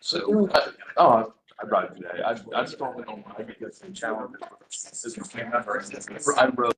So, oh, I brought it today. I just don't know why because the challenge is I wrote.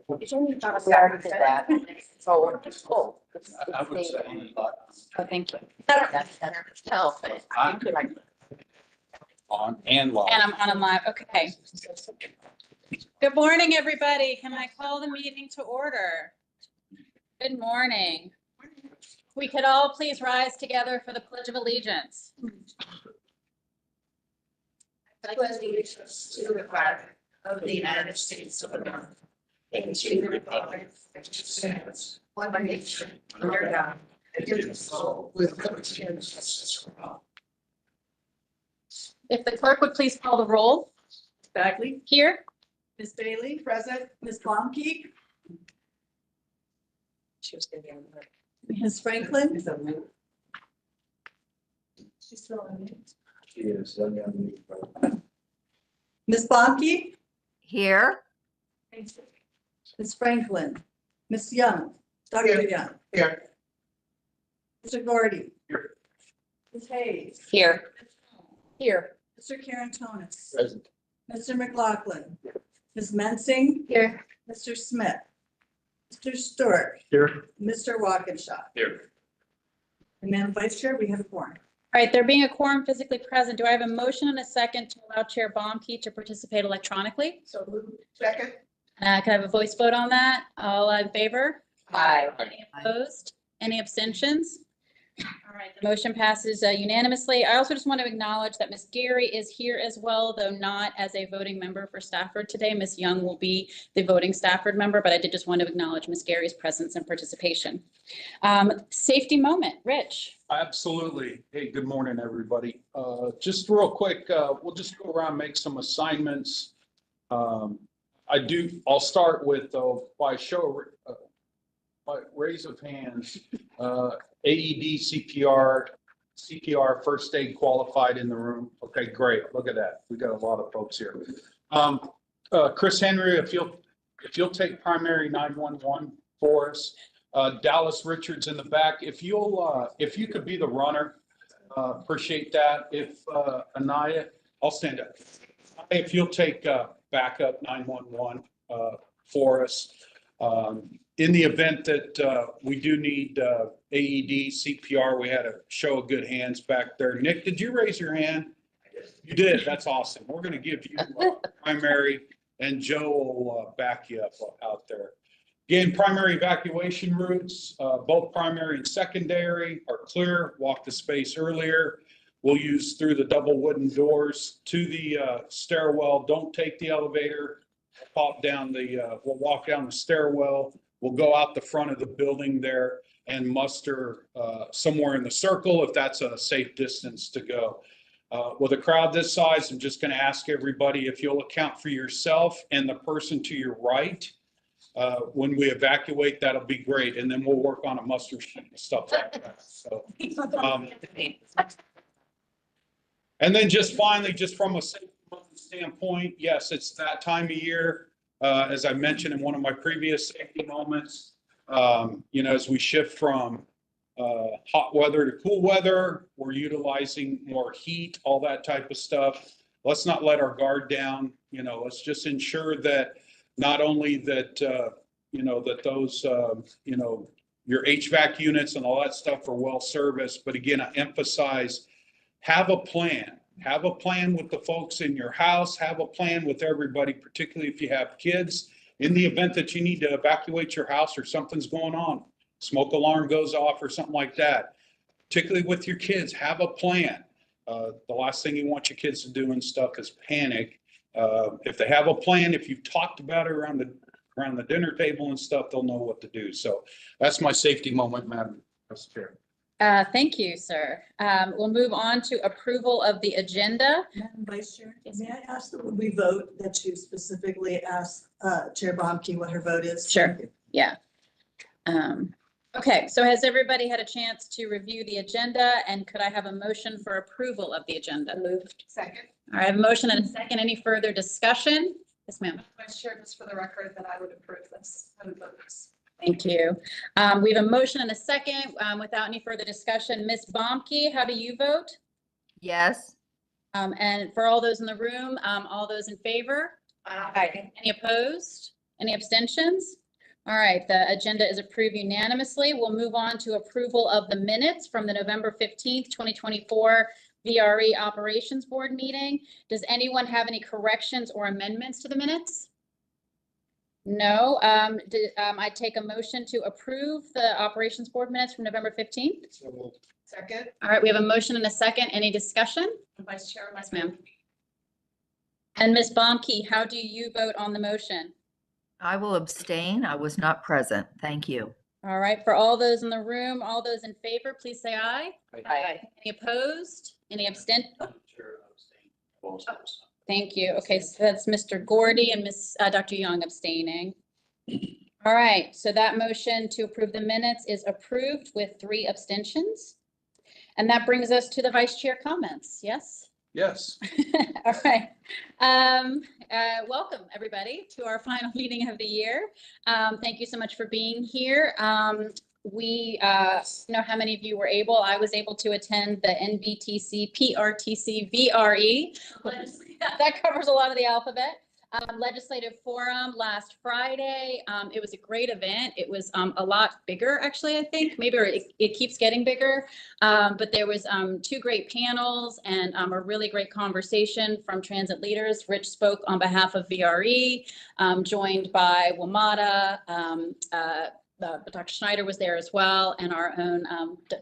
We already did that. So, oh. I would say Oh, thank you. That's better. Tell, but I think we like. on and live. And I'm on a live, okay. Good morning, everybody. Can I call the meeting to order? Good morning. We could all please rise together for the Pledge of Allegiance. I pledge allegiance to the flag of the United States of America and to the republic which stands one nation under God, indivisible, with liberty and justice for all. If the clerk would please call the roll. Bagley, Here. Ms. Bailey, present, Ms. Blomkey, She was gonna be on Ms. Franklin, She's still on mute. Yes. Ms. Blomkey, Here. Ms. Franklin, Ms. Young, Dr. Young. Here. Mr. Gordy. Here. Ms. Hayes. Here. Here. Mr. Karantonis. Present. Mr. McLaughlin. Ms. Mensing. Here. Mr. Smith. Mr. Stewart. Here. Mr. Walkinshaw. Here. And Madam Vice Chair, we have a quorum. All right, there being a quorum physically present, do I have a motion and a second to allow Chair Baumke to participate electronically? So moved. Second. Can I have a voice vote on that? All in favor? Aye. Any opposed? Any abstentions? All right, the motion passes unanimously. I also just want to acknowledge that Ms. Gary is here as well, though not as a voting member for Stafford today. Ms. Young will be the voting Stafford member, but I did just want to acknowledge Ms. Gary's presence and participation. Safety moment, Rich. Absolutely. Hey, good morning, everybody. Just real quick, we'll just go around, make some assignments. I'll start with by raise of hands, AED CPR CPR, first aid qualified in the room? Okay, great. Look at that. We got a lot of folks here. Chris Henry, if you'll take primary 911 for us. Dallas Richards in the back. If you could be the runner, appreciate that. If Anaya, I'll stand up. If you'll take backup 911 for us. In the event that we do need AED, CPR, we had a show of good hands back there. Nick, did you raise your hand? You did. That's awesome. We're going to give you primary, and Joe will back you up out there. Again, primary evacuation routes, both primary and secondary are clear. Walk the space earlier. We'll use through the double wooden doors to the stairwell. Don't take the elevator. We'll walk down the stairwell. We'll go out the front of the building there and muster somewhere in the circle if that's a safe distance to go. With a crowd this size, I'm just going to ask everybody if you'll account for yourself and the person to your right. When we evacuate, that'll be great. And then we'll work on a muster sheet and stuff like that. So, and then just finally, just from a safety standpoint, yes, it's that time of year. As I mentioned in one of my previous safety moments, as we shift from hot weather to cool weather, we're utilizing more heat, all that type of stuff. Let's not let our guard down. Let's just ensure that not only that, that those, your HVAC units and all that stuff are well serviced, but again, I emphasize, have a plan. Have a plan with the folks in your house. Have a plan with everybody, particularly if you have kids. In the event that you need to evacuate your house or something's going on, smoke alarm goes off or something like that, particularly with your kids, have a plan. The last thing you want your kids to do and stuff is panic. If they have a plan, if you've talked about it around the dinner table and stuff, they'll know what to do. So that's my safety moment, Madam Chair. Thank you, sir. We'll move on to approval of the agenda. Madam Vice Chair, may I ask that when we vote that you specifically ask Chair Bomke what her vote is? Sure. Thank you. Yeah. Okay, so has everybody had a chance to review the agenda, and could I have a motion for approval of the agenda? Moved. Second. All right, I have a motion and a second. Any further discussion? Yes, ma'am. Vice Chair, just for the record, that I would approve this. I would vote this. Thank you. We have a motion and a second. Without any further discussion, Ms. Bomke, how do you vote? Yes. And for all those in the room, all those in favor? Aye. Any opposed? Any abstentions? All right, the agenda is approved unanimously. We'll move on to approval of the minutes from the November 15th, 2024 VRE Operations Board meeting. Does anyone have any corrections or amendments to the minutes? No. I take a motion to approve the Operations Board minutes from November 15th. Second. All right, we have a motion and a second. Any discussion? Vice Chair. Yes, ma'am. And Ms. Bomke, how do you vote on the motion? I will abstain. I was not present. Thank you. All right, for all those in the room, all those in favor, please say aye. Aye. Any opposed? Any abstent? Thank you. Okay, so that's Mr. Gordy and Dr. Young abstaining. All right, so that motion to approve the minutes is approved with 3 abstentions. And that brings us to the vice chair comments. Yes? Yes. All right. Welcome, everybody, to our final meeting of the year. Thank you so much for being here. We know how many of you were able. I was able to attend the NBTC PRTC VRE. That covers a lot of the alphabet. Legislative Forum last Friday. It was a great event. It was a lot bigger, actually, I think. Maybe it keeps getting bigger. But there was 2 great panels and a really great conversation from transit leaders. Rich spoke on behalf of VRE, joined by WMATA. Dr. Schneider was there as well, and our own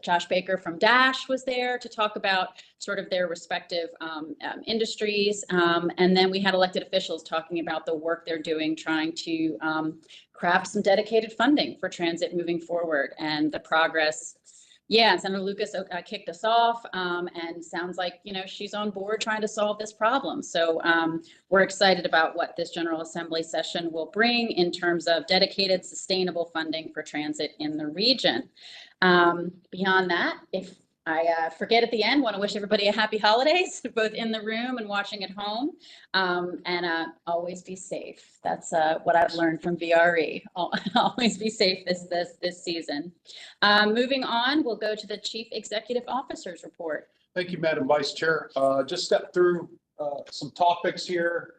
Josh Baker from DASH was there to talk about sort of their respective industries. And then we had elected officials talking about the work they're doing, trying to craft some dedicated funding for transit moving forward and the progress. Yeah, Senator Lucas kicked us off and sounds like, she's on board trying to solve this problem. So we're excited about what this General Assembly session will bring in terms of dedicated, sustainable funding for transit in the region. Beyond that, if I forget at the end, want to wish everybody a happy holidays, both in the room and watching at home. And always be safe. That's what I've learned from VRE. Always be safe this season. Moving on, we'll go to the Chief Executive Officer's report. Thank you, Madam Vice Chair. Just stepped through some topics here.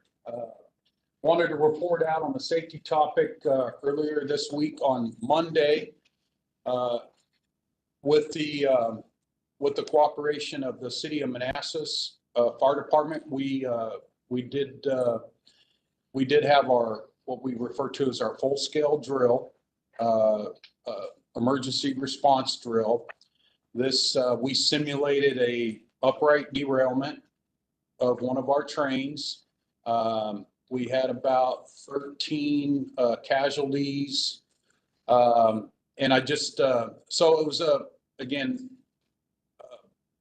Wanted to report out on the safety topic earlier this week on Monday. With the cooperation of the City of Manassas Fire Department, we did have our, what we refer to as our full-scale drill, emergency response drill. This, we simulated a upright derailment of one of our trains. We had about 13 casualties. And I just, so it was again,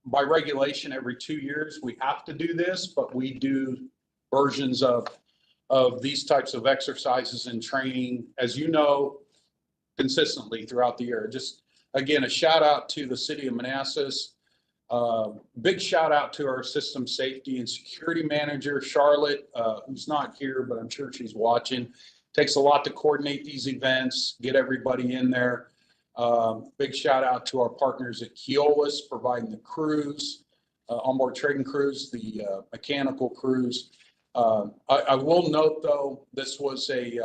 by regulation, every 2 years, we have to do this, but we do versions of these types of exercises and training, as you know, consistently throughout the year. Just, again, a shout out to the City of Manassas. Big shout out to our system safety and security manager, Charlotte, who's not here, but I'm sure she's watching. Takes a lot to coordinate these events, get everybody in there. Big shout out to our partners at Keolis, providing the crews, onboard trading crews, the mechanical crews. I will note though, this was an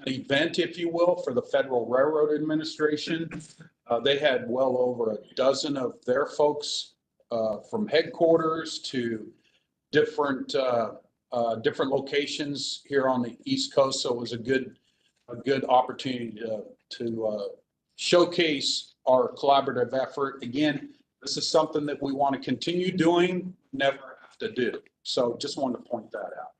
event, if you will, for the Federal Railroad Administration. They had well over a dozen of their folks from headquarters to different locations here on the East Coast. So it was a good opportunity to showcase our collaborative effort. Again, this is something that we want to continue doing, never have to do. So just wanted to point that out.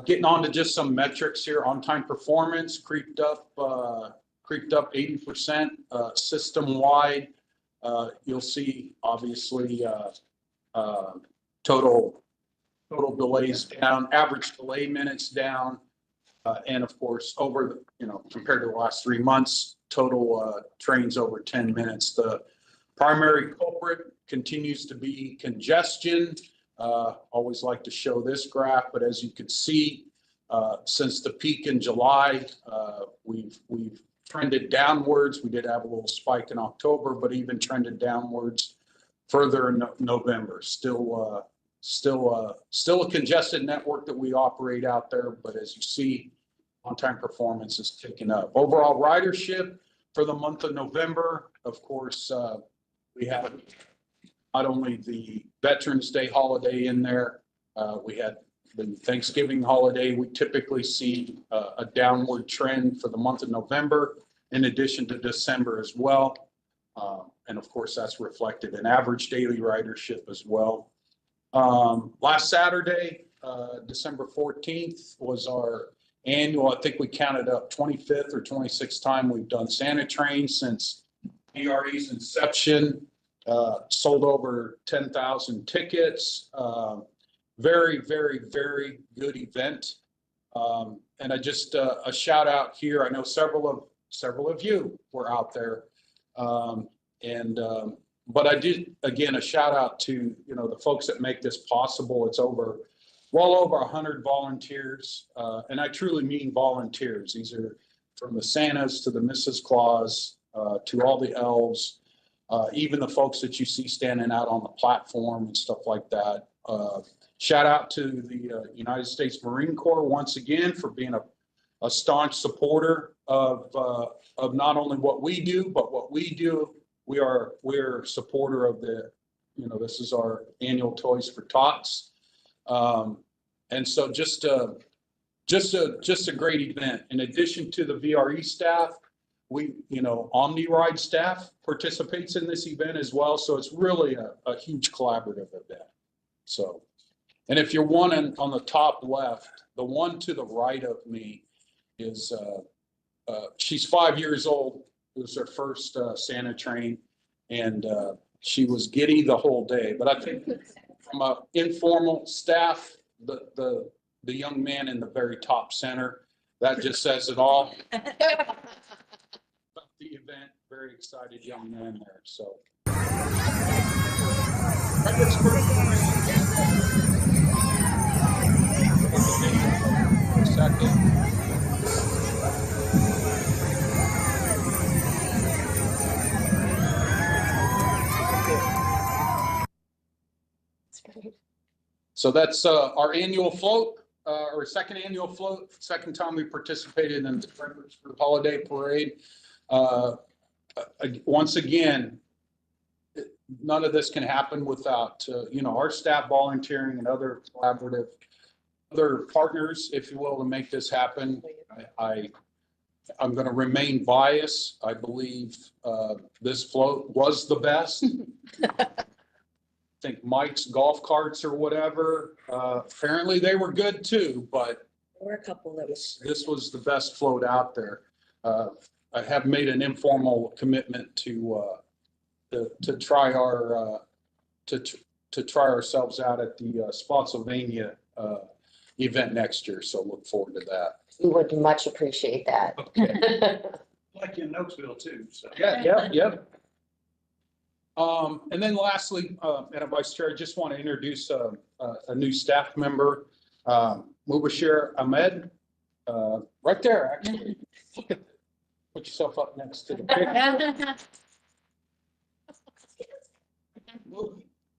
Getting on to just some metrics here. On-time performance creeped up 80% system-wide. You'll see obviously total delays down, average delay minutes down, and of course over, compared to the last 3 months, total trains over 10 minutes. The primary culprit continues to be congestion. Always like to show this graph, but as you can see, since the peak in July, we've trended downwards. We did have a little spike in October, but even trended downwards further in November. Still a congested network that we operate out there, but as you see, on-time performance is ticking up. Overall ridership for the month of November, of course, we had not only the Veterans Day holiday in there, we had the Thanksgiving holiday. We typically see a downward trend for the month of November, in addition to December as well. And of course, that's reflected in average daily ridership as well. Last Saturday, December 14th, was our annual, I think we counted up 25th or 26th time we've done Santa Train since VRE's inception. Sold over 10,000 tickets. Very, very, very good event. And I just a shout out here. I know several of you were out there. But I did, again, a shout out to, the folks that make this possible. It's well over 100 volunteers. And I truly mean volunteers. These are from the Santas to the Mrs. Claus, to all the elves, even the folks that you see standing out on the platform and stuff like that. Shout out to the United States Marine Corps once again for being a staunch supporter of not only what we do, but what we do. We're a supporter of the, this is our annual Toys for Tots. And so just a great event. In addition to the VRE staff, OmniRide staff participates in this event as well. So it's really a huge collaborative event. So, and if you're one on the top left, the one to the right of me is, she's 5 years old. It was her first Santa train, and she was giddy the whole day. But I think from an informal staff, the young man in the very top center, that just says it all. About the event, very excited young man there. So Second. So that's our annual float, our second annual float, second time we participated in the holiday parade. Once again, none of this can happen without, our staff volunteering and other collaborative, other partners, if you will, to make this happen. I'm going to remain biased. I believe this float was the best. I think Mike's golf carts or whatever, apparently they were good too, but There were a couple that was. this was the best float out there. I have made an informal commitment to try our to try ourselves out at the Spotsylvania event next year. So look forward to that. We would much appreciate that. Okay. Like in Nokesville too, so. Yeah. And then lastly, Madam Vice Chair, I just want to introduce a new staff member, Mubashir Ahmed, right there, actually. Look at, put yourself up next to the picture.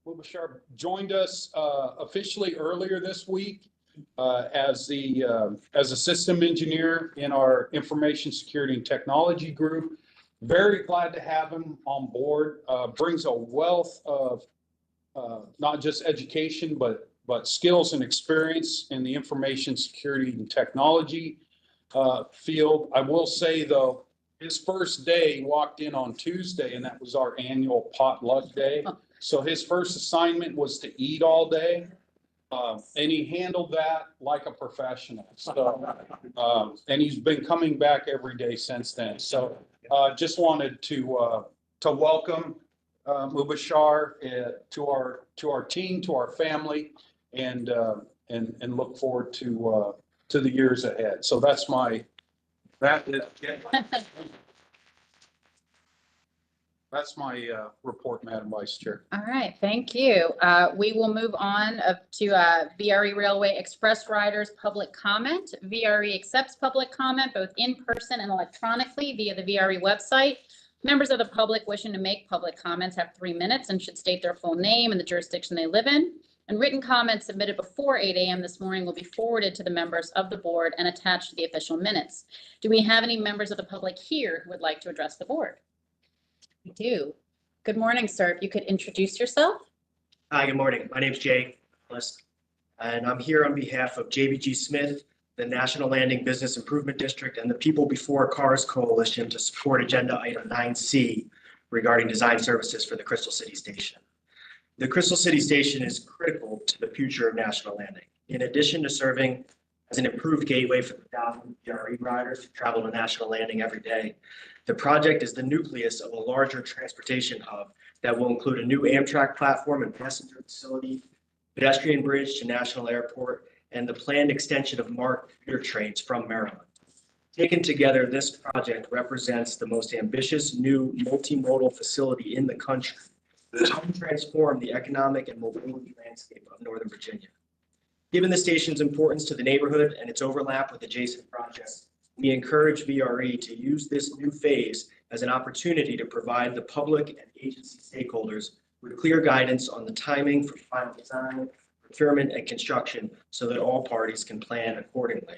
Mubashir joined us officially earlier this week as a system engineer in our information security and technology group. Very glad to have him on board. Brings a wealth of not just education, but skills and experience in the information security and technology field. I will say though, his first day walked in on Tuesday, and that was our annual potluck day. So his first assignment was to eat all day. And he handled that like a professional. So, and he's been coming back every day since then. So just wanted to welcome Mubashir to our team, to our family, and look forward to the years ahead. So that's my report, Madam Vice Chair. All right, thank you. We will move on to VRE Railway Express Riders public comment. VRE accepts public comment both in person and electronically via the VRE website. Members of the public wishing to make public comments have 3 minutes and should state their full name and the jurisdiction they live in. And written comments submitted before 8 a.m. this morning will be forwarded to the members of the board and attached to the official minutes. Do we have any members of the public here who would like to address the board? We do. Good morning, sir. If you could introduce yourself. Hi, good morning. My name's Jay, and I'm here on behalf of JBG Smith, the National Landing Business Improvement District, and the People Before Cars Coalition to support agenda item 9C regarding design services for the Crystal City Station. The Crystal City Station is critical to the future of National Landing. In addition to serving as an improved gateway for the thousands of VRE riders who travel to National Landing every day, the project is the nucleus of a larger transportation hub that will include a new Amtrak platform and passenger facility, pedestrian bridge to National Airport, and the planned extension of MARC commuter trains from Maryland. Taken together, this project represents the most ambitious new multimodal facility in the country that will transform the economic and mobility landscape of Northern Virginia. Given the station's importance to the neighborhood and its overlap with adjacent projects, we encourage VRE to use this new phase as an opportunity to provide the public and agency stakeholders with clear guidance on the timing for final design, procurement, and construction so that all parties can plan accordingly.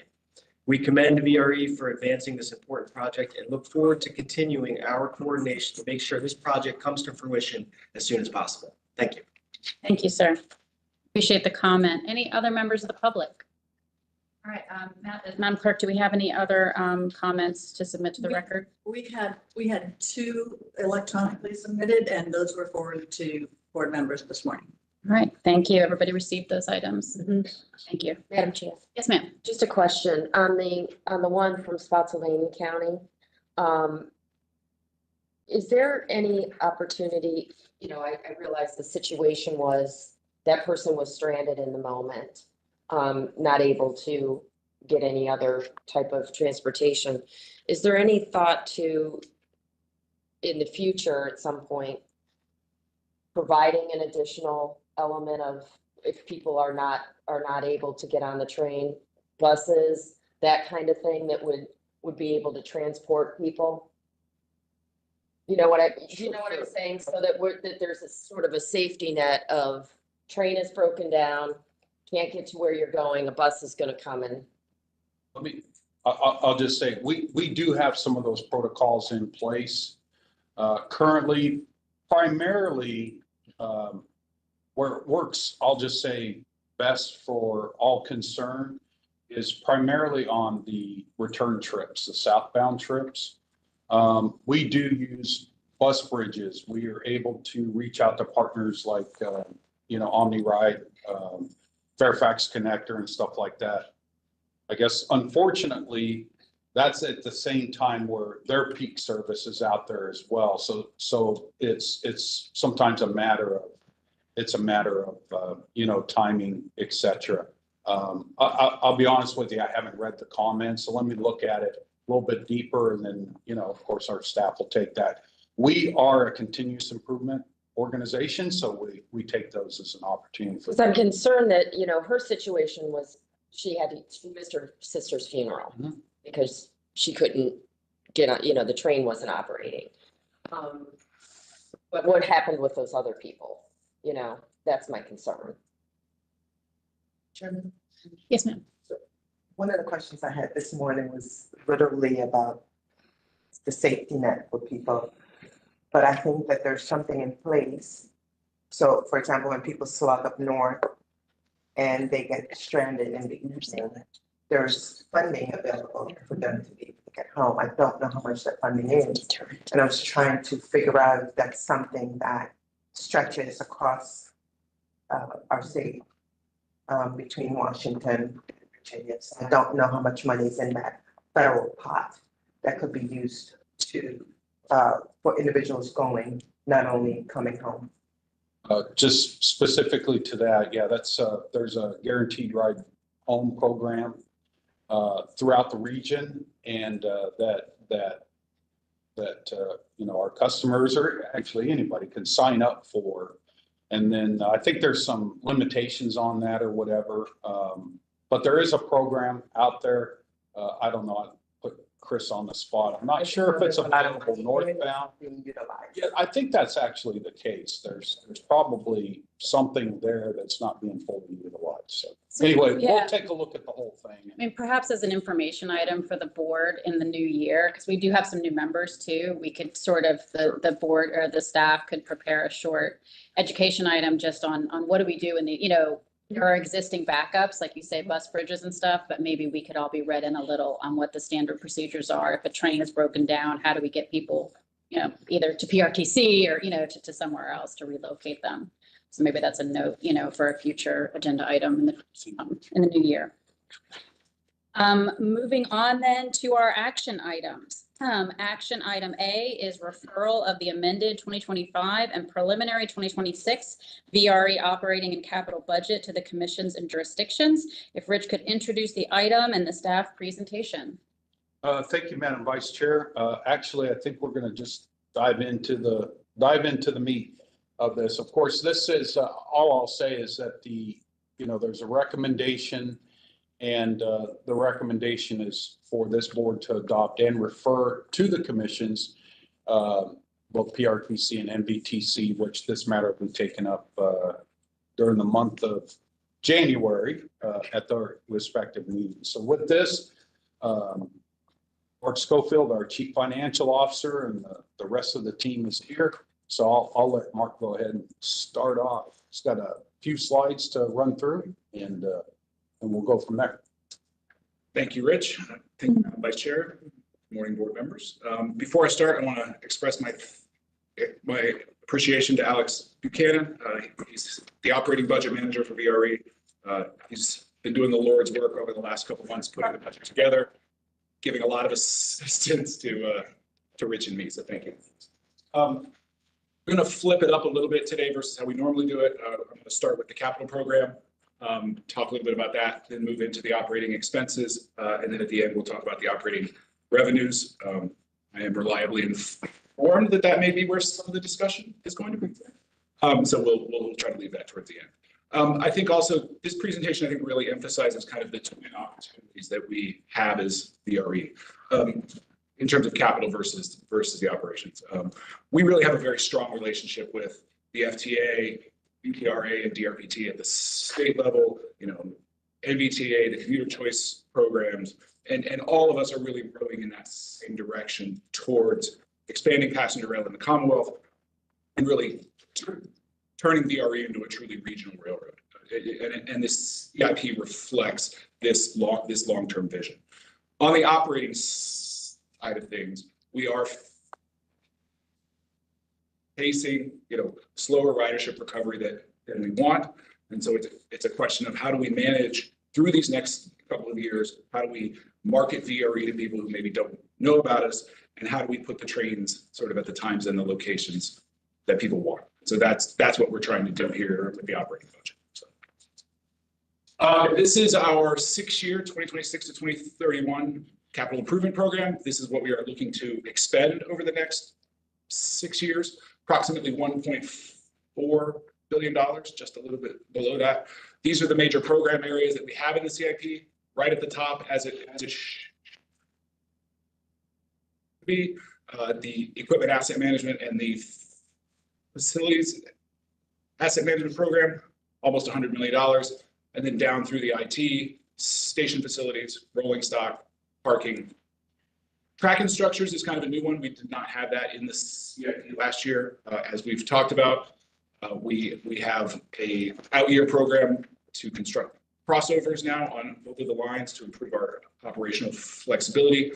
We commend VRE for advancing this important project and look forward to continuing our coordination to make sure this project comes to fruition as soon as possible. Thank you. Thank you, sir. Appreciate the comment. Any other members of the public? All right, Madam Clerk, do we have any other comments to submit to the record? We had 2 electronically submitted, and those were forwarded to board members this morning. All right, thank you. Everybody received those items. Thank you. Madam Chair, Yes, ma'am. just a question on the one from Spotsylvania County. Is there any opportunity, I realize the situation was that person was stranded in the moment, not able to get any other type of transportation. Is there any thought to, in the future at some point, providing an additional element of if people are not able to get on the train, buses, that kind of thing that would be able to transport people. You know what I'm saying? So that there's a sort of a safety net of train is broken down, can't get to where you're going, a bus is gonna come and. I'll just say, we do have some of those protocols in place. Currently, primarily, where it works, I'll just say best for all concerned is primarily on the return trips, the southbound trips. We do use bus bridges. We are able to reach out to partners like, OmniRide, Fairfax Connector and stuff like that. I guess unfortunately, that's at the same time where their peak service is out there as well. So it's sometimes a matter of timing, et cetera. I'll be honest with you, I haven't read the comments, so let me look at it a little bit deeper, and then, of course, our staff will take that. We are a continuous improvement organization, so we take those as an opportunity. Because I'm concerned that, her situation was, she missed her sister's funeral because she couldn't get on, the train wasn't operating. But what happened with those other people? That's my concern. Chairman, Yes, ma'am. one of the questions I had this morning was literally about the safety net for people. But I think that there's something in place. So for example, when people slog up north and they get stranded in the evening, there's funding available for them to be able to get home. I don't know how much that funding is. And I was trying to figure out if that's something that stretches across our state between Washington and Virginia. So I don't know how much money is in that federal pot that could be used to for individuals going, not only coming home. Just specifically to that, yeah, there's a guaranteed ride home program throughout the region, and that our customers, or actually anybody, can sign up for. And then I think there's some limitations on that or whatever, but there is a program out there. I don't know. I put Chris on the spot. I'm not sure if it's available northbound. Yeah, I think that's actually the case. There's probably something there that's not being fully utilized. So anyway, we'll take a look at the whole thing. I mean, perhaps as an information item for the board in the new year, because we do have some new members too, we could sort of, the board or the staff could prepare a short education item just on what do we do in the, there are existing backups, like you say, bus bridges and stuff, but maybe we could all be read in a little on what the standard procedures are. If a train is broken down, how do we get people, either to PRTC or, to somewhere else to relocate them? So maybe that's a note, for a future agenda item in the new year. Moving on then to our action items. Action item A is referral of the amended 2025 and preliminary 2026 VRE operating and capital budget to the commissions and jurisdictions. If Rich could introduce the item and the staff presentation. Thank you, Madam Vice Chair. Actually, I think we're going to just dive into the meat of this. Of course, this is all I'll say is that there's a recommendation, and the recommendation is for this board to adopt and refer to the commissions, both PRTC and MVTC, which this matter will be taken up during the month of January at their respective meetings. So with this, Mark Schofield, our Chief Financial Officer, and the rest of the team is here. So I'll let Mark go ahead and start off. He's got a few slides to run through, and we'll go from there. Thank you, Rich. Thank you, Madam Vice Chair. Good morning, board members. Before I start, I want to express my appreciation to Alex Buchanan. He's the operating budget manager for VRE. He's been doing the Lord's work over the last couple of months, putting the budget together, giving a lot of assistance to Rich and me. So thank you. We're going to flip it up a little bit today versus how we normally do it. I'm going to start with the capital program, talk a little bit about that, then move into the operating expenses. And then at the end, we'll talk about the operating revenues. I am reliably informed that may be where some of the discussion is going to be. So we'll try to leave that towards the end. I think also this presentation, I think, really emphasizes kind of the twin opportunities that we have as VRE in terms of capital versus the operations. We really have a very strong relationship with the FTA, VRE, and DRPT at the state level, NVTA, the commuter choice programs, and all of us are really rowing in that same direction towards expanding passenger rail in the Commonwealth and really turning VRE into a truly regional railroad. And this CIP reflects this long-term vision. On the operating side of things, we are facing, slower ridership recovery than we want. And so it's a question of how do we manage through these next couple of years? How do we market VRE to people who maybe don't know about us? And how do we put the trains sort of at the times and the locations that people want? So that's what we're trying to do here with the operating budget. So, this is our 6-year, 2026 to 2031 capital improvement program. This is what we are looking to expend over the next 6 years, approximately $1.4 billion, just a little bit below that. These are the major program areas that we have in the CIP. Right at the top, as it should be, the equipment asset management and the facilities asset management program, almost $100 million. And then down through the IT, station facilities, rolling stock, parking. Tracking structures is kind of a new one. We did not have that in the CIP last year. As we've talked about, we have a out-year program to construct crossovers now on both of the lines to improve our operational flexibility.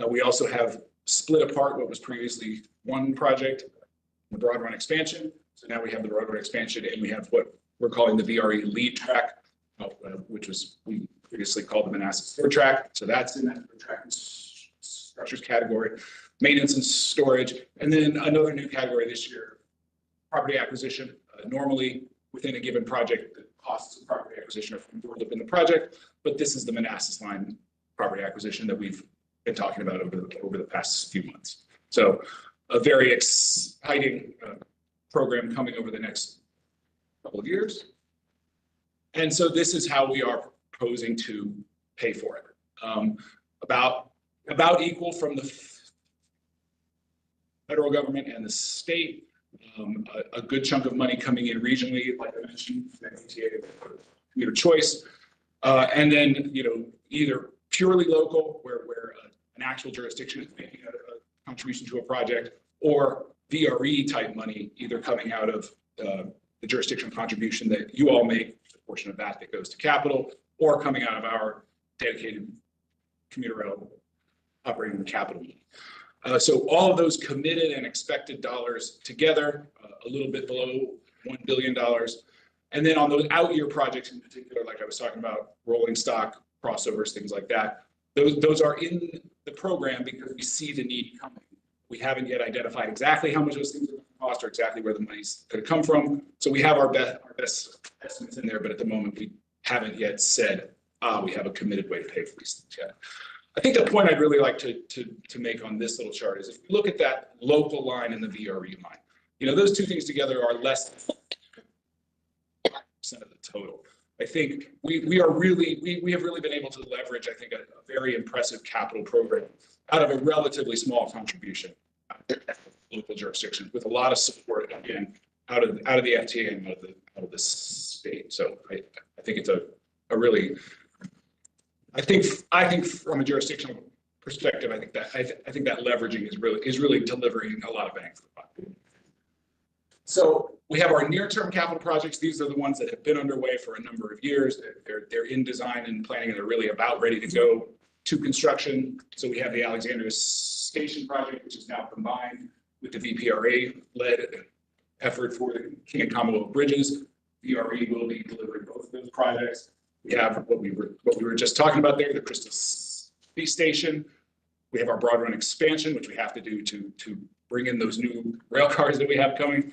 We also have split apart what was previously one project, the Broad Run expansion. So now we have the Broad Run expansion, and we have what we're calling the VRE lead track, which was we previously called the Manassas third track. So that's in that track structures category, maintenance and storage, and then another new category this year, property acquisition. Normally within a given project, the costs of property acquisition are rolled up in the project, but this is the Manassas line property acquisition that we've been talking about over the past few months. So a very exciting program coming over the next couple of years. And so this is how we are proposing to pay for it. About equal from the federal government and the state. A good chunk of money coming in regionally, like I mentioned, commuter choice, and then either purely local, where an actual jurisdiction is making a contribution to a project, or VRE type money, either coming out of the jurisdictional contribution that you all make, a portion of that goes to capital, or coming out of our dedicated commuter rail operating capital. So all of those committed and expected dollars together, a little bit below $1 billion. And then on those out-year projects in particular, like I was talking about, rolling stock, crossovers, things like that, those are in the program because we see the need coming. We haven't yet identified exactly how much those things are going to cost or exactly where the money's going to come from. So we have our best estimates in there, but at the moment we haven't yet said, we have a committed way to pay for these things yet. I think the point I'd really like to make on this little chart is if you look at that local line and the VRE line, those two things together are less than 5% of the total. I think we have really been able to leverage, I think, a very impressive capital program out of a relatively small contribution local jurisdictions with a lot of support, again, out of the FTA and out of the state. So I think it's a really, I think from a jurisdictional perspective, I think that leveraging is really delivering a lot of bang for the buck. So we have our near-term capital projects. These are the ones that have been underway for a number of years. They're in design and planning, and they're really about ready to go to construction. So we have the Alexandria Station project, which is now combined with the VPRA-led effort for the King and Commonwealth bridges. VRE will be delivering both of those projects. We have what we were just talking about there, the Crystal City Station. We have our Broad Run expansion, which we have to do to bring in those new rail cars that we have coming.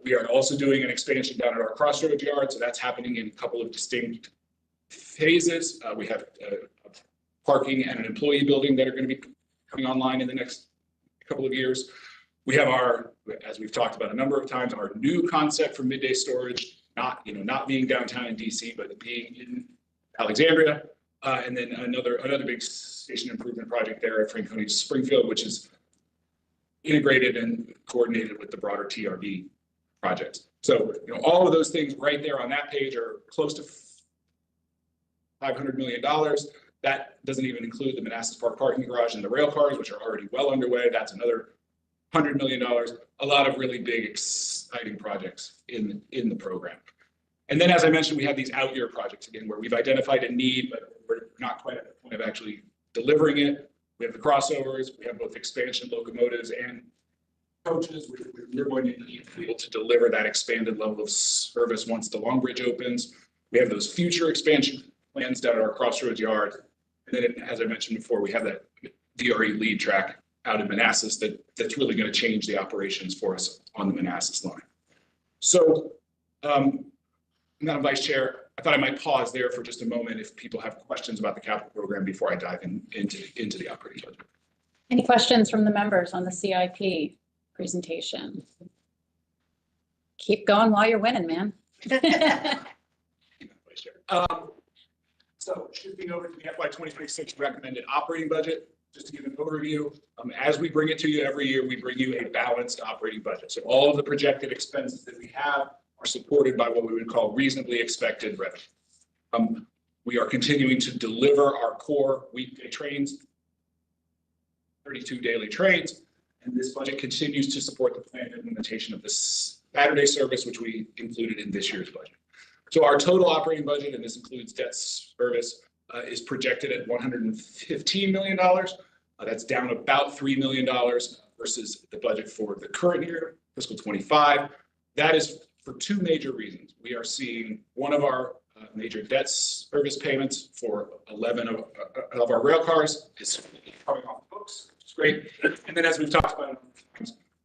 We are also doing an expansion down at our Crossroads yard, so that's happening in a couple of distinct phases. We have parking and an employee building that are going to be coming online in the next couple of years. We have our, as we've talked about a number of times, our new concept for midday storage, not being downtown in DC, but being in Alexandria. And then another big station improvement project there at Franconia Springfield, which is integrated and coordinated with the broader TRB projects. So, all of those things right there on that page are close to $500 million. That doesn't even include the Manassas Park parking garage and the rail cars, which are already well underway. That's another $100 million. A lot of really big, exciting projects in the program. And then, as I mentioned, we have these out year projects again, where we've identified a need, but we're not quite at the point of actually delivering it. We have the crossovers, we have both expansion locomotives and coaches. We're going to need to be able to deliver that expanded level of service once the Long Bridge opens. We have those future expansion plans down at our Crossroads yard. And then, as I mentioned before, we have that VRE lead track out in Manassas that's really going to change the operations for us on the Manassas line. So, Madam Vice Chair, I thought I might pause there for just a moment if people have questions about the capital program before I dive into the operating budget. Any questions from the members on the CIP presentation? Keep going while you're winning, man. Vice Chair. So shifting over to the FY 2026 recommended operating budget, just to give an overview, as we bring it to you every year, we bring you a balanced operating budget. So all of the projected expenses that we have are supported by what we would call reasonably expected revenue. We are continuing to deliver our core weekday trains, 32 daily trains, and this budget continues to support the planned implementation of this Saturday service, which we included in this year's budget. So our total operating budget, and this includes debt service, is projected at $115 million. That's down about $3 million versus the budget for the current year, fiscal 25. That is for two major reasons. We are seeing one of our major debt service payments for 11 of our rail cars is coming off the books, which is great. And then, as we've talked about,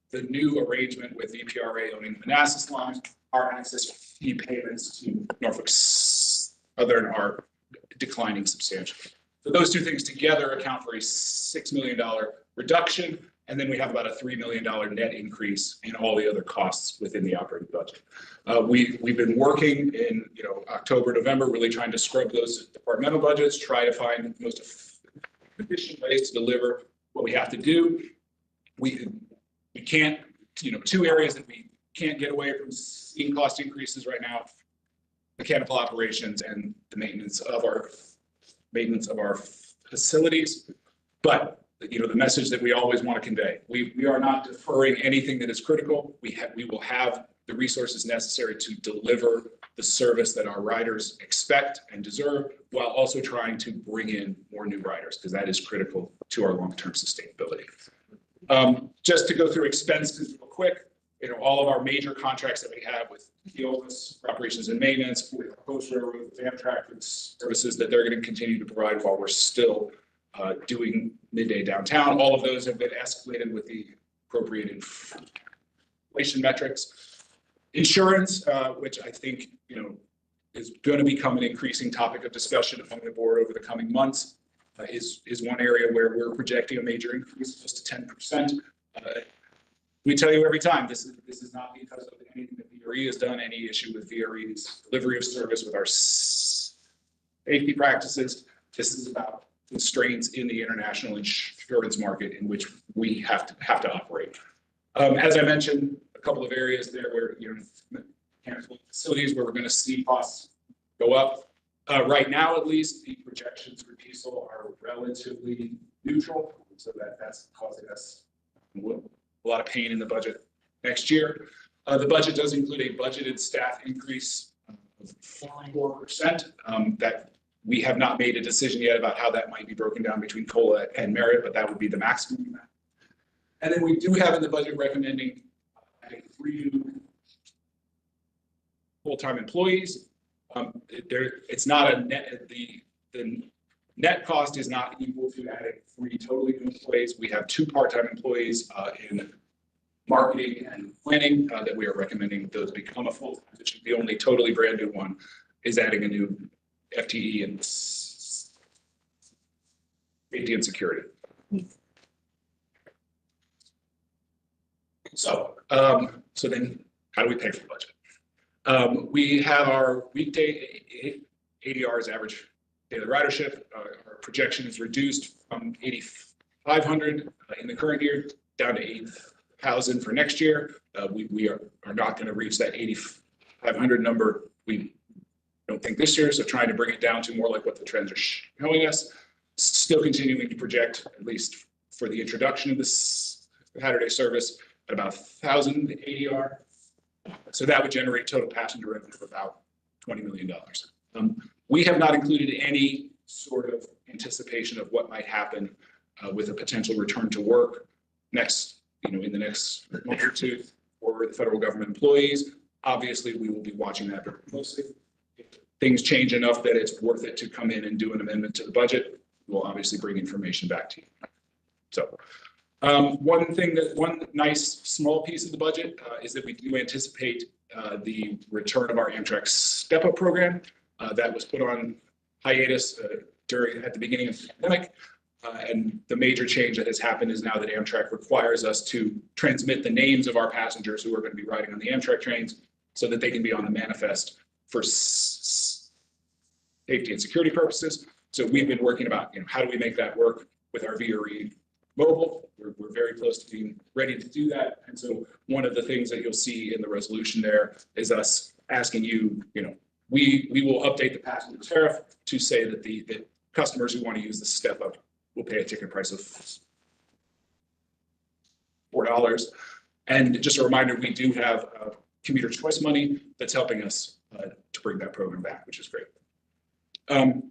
the new arrangement with VPRA owning the Manassas line, our access fee payments to Norfolk Southern are declining substantially. So those two things together account for a $6 million reduction. And then we have about a $3 million net increase in all the other costs within the operating budget. We've been working in October, November, really trying to scrub those departmental budgets, try to find the most efficient ways to deliver what we have to do. We can't, two areas that we can't get away from seeing cost increases right now: mechanical operations and the maintenance of our facilities. But the message that we always want to convey, we are not deferring anything that is critical. We will have the resources necessary to deliver the service that our riders expect and deserve, while also trying to bring in more new riders, because that is critical to our long-term sustainability. Just to go through expenses real quick, all of our major contracts that we have with Keolis for operations and maintenance, with Post Railroad, with Amtrak, with services that they're going to continue to provide while we're still doing midday downtown. All of those have been escalated with the appropriate inflation metrics. Insurance, which I think is going to become an increasing topic of discussion among the board over the coming months, is one area where we're projecting a major increase, close to 10%. We tell you every time, this is not because of anything that VRE has done, any issue with VRE's delivery of service with our safety practices. This is about constraints in the international insurance market in which we have to operate. As I mentioned, a couple of areas there where mechanical facilities where we're going to see costs go up. Right now, at least, the projections for diesel are relatively neutral, so that's causing us a lot of pain in the budget next year. The budget does include a budgeted staff increase of 4%. That we have not made a decision yet about how that might be broken down between COLA and merit, but that would be the maximum. And then we do have in the budget recommending adding 3 new full-time employees. It's not a net, the net cost is not equal to adding 3 totally new employees. We have 2 part-time employees in marketing and planning that we are recommending those become a full-time position. The only totally brand new one is adding a new FTE in safety and security. So then how do we pay for the budget? We have our weekday ADRs, average daily ridership. Our projection is reduced from 8,500 in the current year down to 8,000 for next year. We are not going to reach that 8,500 number. We don't think this year, so trying to bring it down to more like what the trends are showing us. Still continuing to project, at least for the introduction of this Saturday service, at about 1,000 ADR. So that would generate total passenger revenue of about $20 million. We have not included any sort of anticipation of what might happen with a potential return to work in the next month or two for the federal government employees. Obviously, we will be watching that very closely. If things change enough that it's worth it to come in and do an amendment to the budget, we'll obviously bring information back to you. So one nice small piece of the budget is that we do anticipate the return of our Amtrak step-up program that was put on hiatus at the beginning of the pandemic. And the major change that has happened is now that Amtrak requires us to transmit the names of our passengers who are going to be riding on the Amtrak trains so that they can be on the manifest for safety and security purposes. So we've been working about, how do we make that work with our VRE mobile. We're very close to being ready to do that. And so one of the things that you'll see in the resolution there is us asking you, we will update the passenger tariff to say that the customers who want to use the step up will pay a ticket price of $4. And just a reminder, we do have commuter choice money that's helping us to bring that program back, which is great. And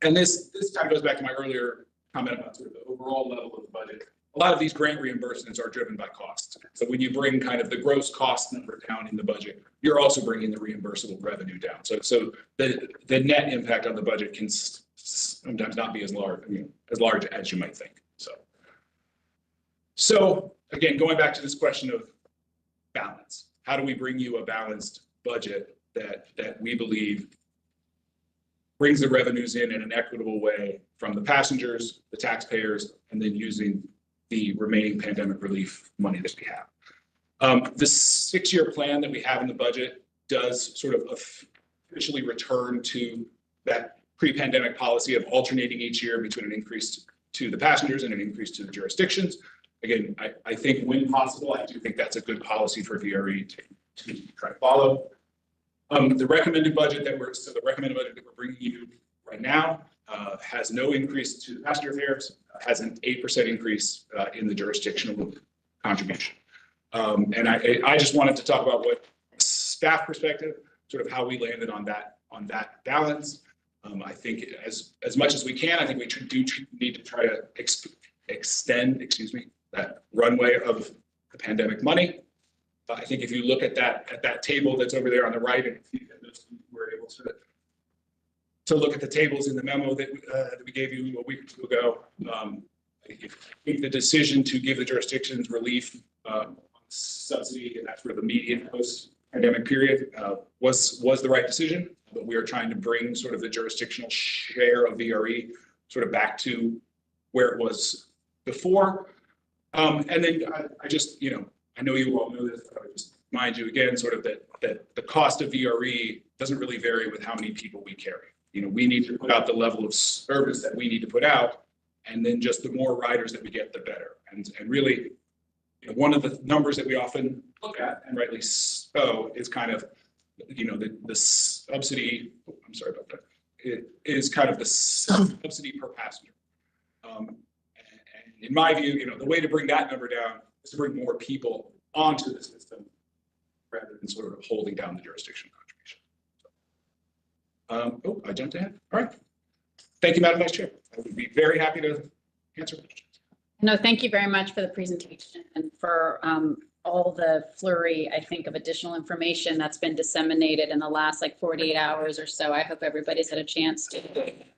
this kind of goes back to my earlier comment about sort of the overall level of the budget. A lot of these grant reimbursements are driven by costs. So when you bring kind of the gross cost number down in the budget, you're also bringing the reimbursable revenue down. So the net impact on the budget can sometimes not be as large as you might think. So again, going back to this question of balance, how do we bring you a balanced budget that we believe brings the revenues in an equitable way from the passengers, the taxpayers, and then using the remaining pandemic relief money that we have. The 6-year plan that we have in the budget does sort of officially return to that pre-pandemic policy of alternating each year between an increase to the passengers and an increase to the jurisdictions. Again, I think when possible, I do think that's a good policy for VRE to try to follow. The recommended budget that we're bringing you right now has no increase to passenger fares, has an 8% increase in the jurisdictional contribution. And I just wanted to talk about what staff perspective, sort of how we landed on that balance. I think as much as we can, I think we do need to try to extend, that runway of the pandemic money. I think if you look at that table that's over there on the right, and if you were able to look at the tables in the memo that we gave you a week or two ago, I think the decision to give the jurisdictions relief on subsidy and that sort of immediate post-pandemic period was the right decision. But we are trying to bring sort of the jurisdictional share of VRE sort of back to where it was before. And then I just, I know you all know this, but I would just remind you again, sort of that the cost of VRE doesn't really vary with how many people we carry. We need to put out the level of service that we need to put out, and then just the more riders that we get, the better. And really, one of the numbers that we often look at, and rightly so, is kind of, the subsidy. I'm sorry about that. It is kind of the subsidy per passenger. And in my view, the way to bring that number down is to bring more people onto the system rather than sort of holding down the jurisdiction contribution. I jumped ahead. All right. Thank you, Madam Vice Chair. I would be very happy to answer questions. No, thank you very much for the presentation and for all the flurry, I think, of additional information that's been disseminated in the last 48 hours or so. I hope everybody's had a chance to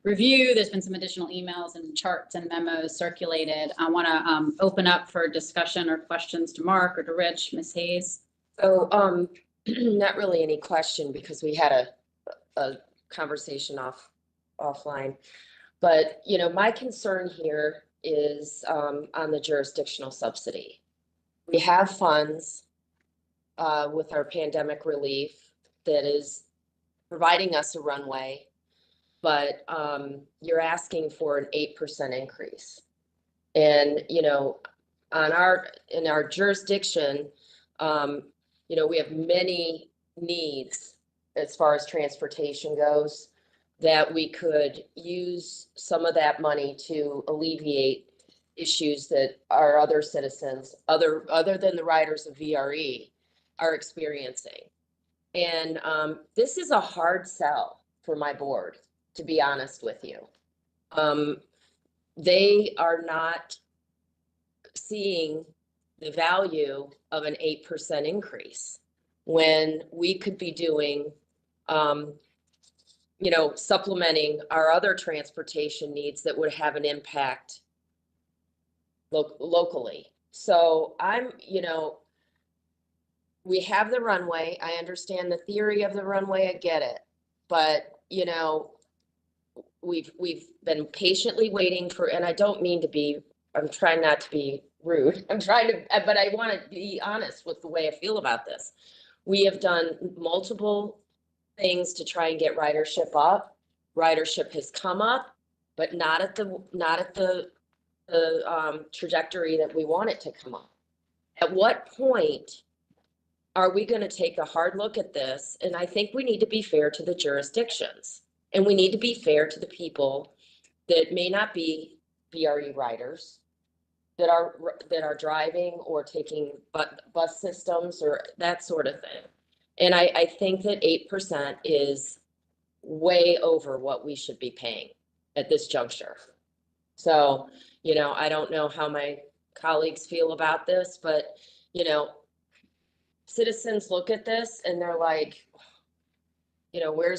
review. There's been some additional emails and charts and memos circulated. I want to open up for discussion or questions to Mark or to Rich. Ms. Hayes. So not really any question because we had a conversation offline. But, my concern here is on the jurisdictional subsidy. We have funds with our pandemic relief that is providing us a runway, but you're asking for an 8% increase. And, you know, in our jurisdiction, you know, we have many needs as far as transportation goes, that we could use some of that money to alleviate issues that our other citizens, other than the riders of VRE, are experiencing. And this is a hard sell for my board, to be honest with you. They are not seeing the value of an 8% increase when we could be doing, you know, supplementing our other transportation needs that would have an impact locally. So you know, we have the runway. I understand the theory of the runway. I get it. But, you know, we've been patiently waiting for, and I don't mean to be, I'm trying not to be rude. I'm trying to, but I want to be honest with the way I feel about this. We have done multiple things to try and get ridership up. Ridership has come up, but not at the trajectory that we want it to come up. At what point are we going to take a hard look at this? And I think we need to be fair to the jurisdictions, and we need to be fair to the people that may not be VRE riders, that are driving or taking bus systems or that sort of thing. And I think that 8% is way over what we should be paying at this juncture. So, you know, I don't know how my colleagues feel about this, but, you know, citizens look at this and they're like, you know, what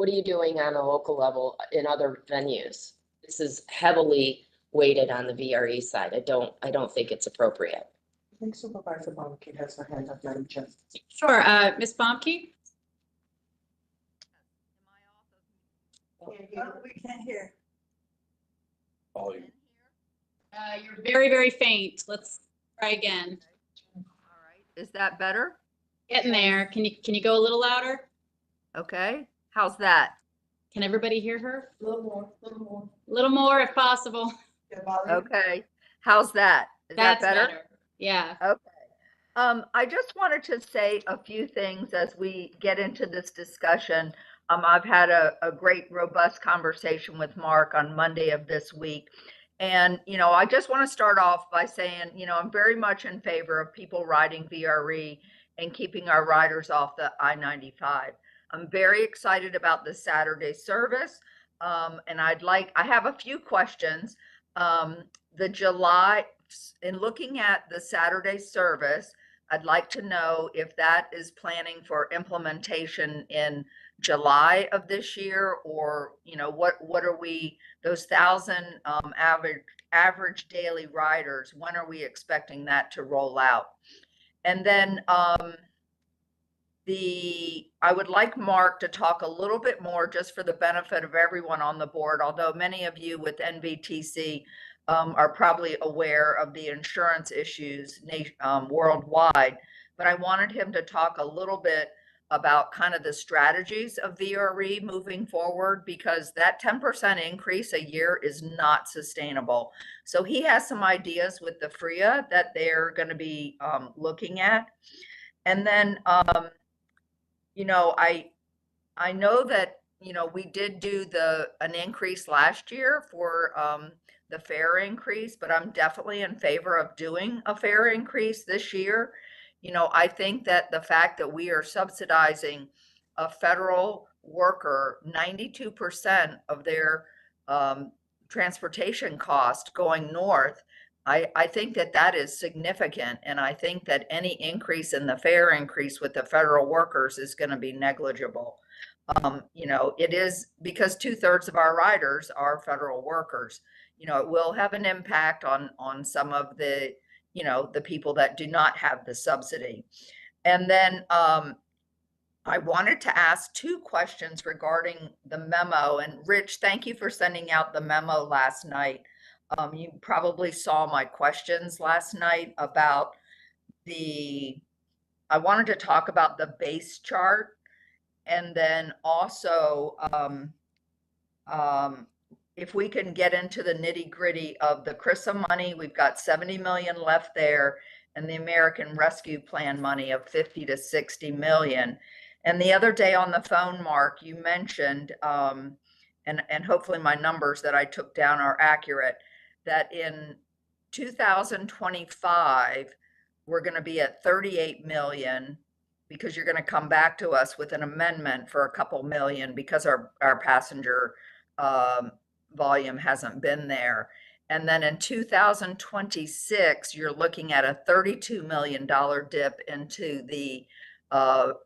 are you doing on a local level in other venues? This is heavily weighted on the VRE side. I don't think it's appropriate. I think Supervisor Bonke has her hand up, Madam Chair. Sure, Ms. Bomke? We can't hear. You're very, very faint. Let's try again. All right, is that better? Getting there. Can you go a little louder? Okay, how's that? Can everybody hear her? A little more, a little more. A little more if possible. Yeah, Molly? Okay, how's that? Is that That's better. Yeah. Okay. I just wanted to say a few things as we get into this discussion. I've had a great, robust conversation with Mark on Monday of this week. And, you know, I just want to start off by saying, you know, I'm very much in favor of people riding VRE and keeping our riders off the I-95. I'm very excited about the Saturday service. And I have a few questions. In looking at the Saturday service, I'd like to know if that is planning for implementation in July of this year, or, you know, what are we, those 1,000 average daily riders, when are we expecting that to roll out? And then I would like Mark to talk a little bit more, just for the benefit of everyone on the board, although many of you with NVTC are probably aware of the insurance issues worldwide, but I wanted him to talk a little bit about kind of the strategies of VRE moving forward, because that 10% increase a year is not sustainable. So he has some ideas with the FRIA that they're going to be looking at. And then, you know, I know that, you know, we did do an increase last year for the fare increase, but I'm definitely in favor of doing a fare increase this year. You know, I think that the fact that we are subsidizing a federal worker 92% of their transportation cost going north, I think that is significant. And I think that any increase in the fare increase with the federal workers is going to be negligible. You know, it is because 2/3 of our riders are federal workers. You know, it will have an impact on some of the, you know, the people that do not have the subsidy. And then I wanted to ask two questions regarding the memo. And Rich, thank you for sending out the memo last night. You probably saw my questions last night about I wanted to talk about the base chart and then also, if we can get into the nitty gritty of the CRISA money, we've got 70 million left there, and the American Rescue Plan money of 50 to 60 million. And the other day on the phone, Mark, you mentioned, and hopefully my numbers that I took down are accurate, that in 2025, we're going to be at 38 million because you're going to come back to us with an amendment for a couple million because our passenger volume hasn't been there. And then in 2026, you're looking at a $32 million dip into the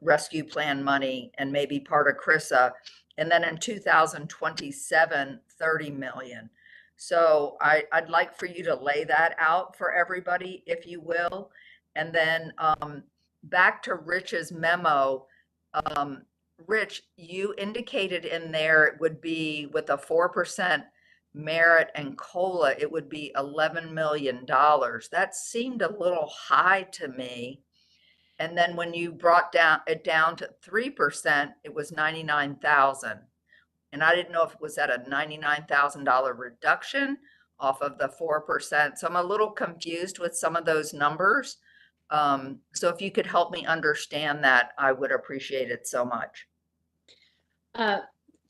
rescue plan money and maybe part of CRISA. And then in 2027, 30 million. So I'd like for you to lay that out for everybody, if you will. And then back to Rich's memo, Rich, you indicated in there it would be with a 4% merit and COLA, it would be $11 million. That seemed a little high to me. And then when you brought it down to 3%, it was 99,000. And I didn't know if it was at a $99,000 reduction off of the 4%. So I'm a little confused with some of those numbers. So if you could help me understand that, I would appreciate it so much.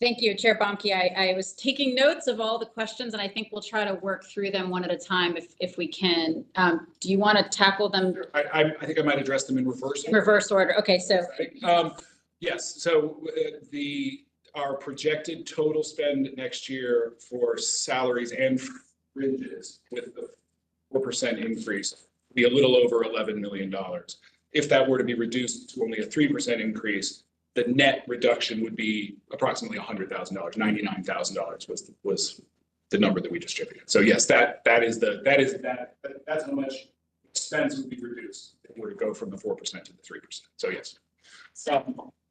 Thank you, Chair Bomke. I was taking notes of all the questions, and I think we'll try to work through them one at a time if we can. Do you want to tackle them? I think I might address them in reverse. Reverse order. Okay, so. Yes, so our projected total spend next year for salaries and fringes with the 4% increase will be a little over $11 million. If that were to be reduced to only a 3% increase, the net reduction would be approximately $100,000. $99,000 was the number that we distributed. So yes, that's how much expense would be reduced if we were to go from the 4% to the 3%. So yes.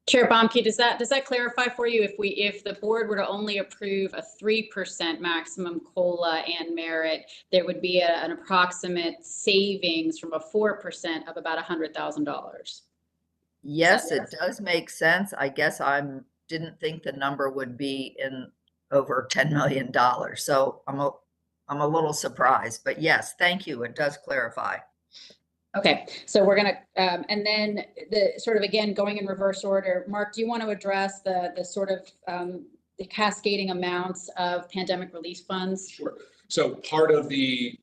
Chair Bomke, does that clarify for you if the board were to only approve a 3% maximum COLA and merit, there would be an approximate savings from a 4% of about $100,000? Yes, it does make sense. I guess didn't think the number would be in over $10 million. So I'm a little surprised, but yes, thank you. It does clarify. Okay, so we're gonna, and then the sort of, again, going in reverse order, Mark, do you want to address the sort of the cascading amounts of pandemic relief funds? Sure. So part of the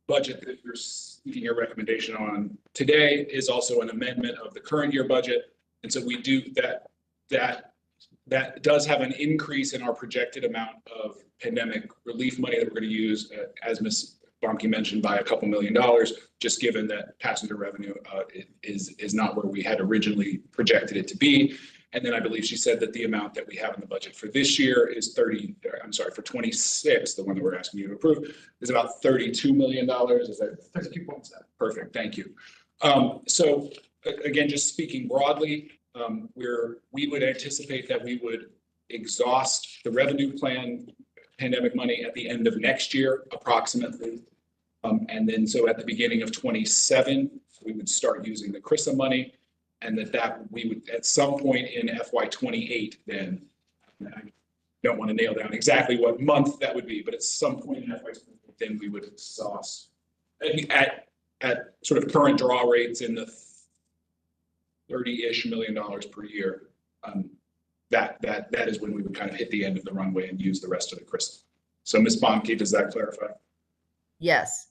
budget that you're seeking your recommendation on today is also an amendment of the current year budget. And so we do that does have an increase in our projected amount of pandemic relief money that we're going to use, as Ms. Bomke mentioned, by a couple $1 million, just given that passenger revenue is not where we had originally projected it to be. And then I believe she said that the amount that we have in the budget for this year is for 26, the one that we're asking you to approve, is about $32 million. Is that 32.7? Perfect, thank you. So again, just speaking broadly, we would anticipate that we would exhaust the revenue plan pandemic money at the end of next year, approximately. And then so at the beginning of 27, we would start using the CRISA money, and that we would at some point in FY 28 then, I don't want to nail down exactly what month that would be, but at some point in FY 28 then we would exhaust at sort of current draw rates in the $30-ish million per year. That is when we would kind of hit the end of the runway and use the rest of the CRISA. So Ms. Bomke, does that clarify? Yes.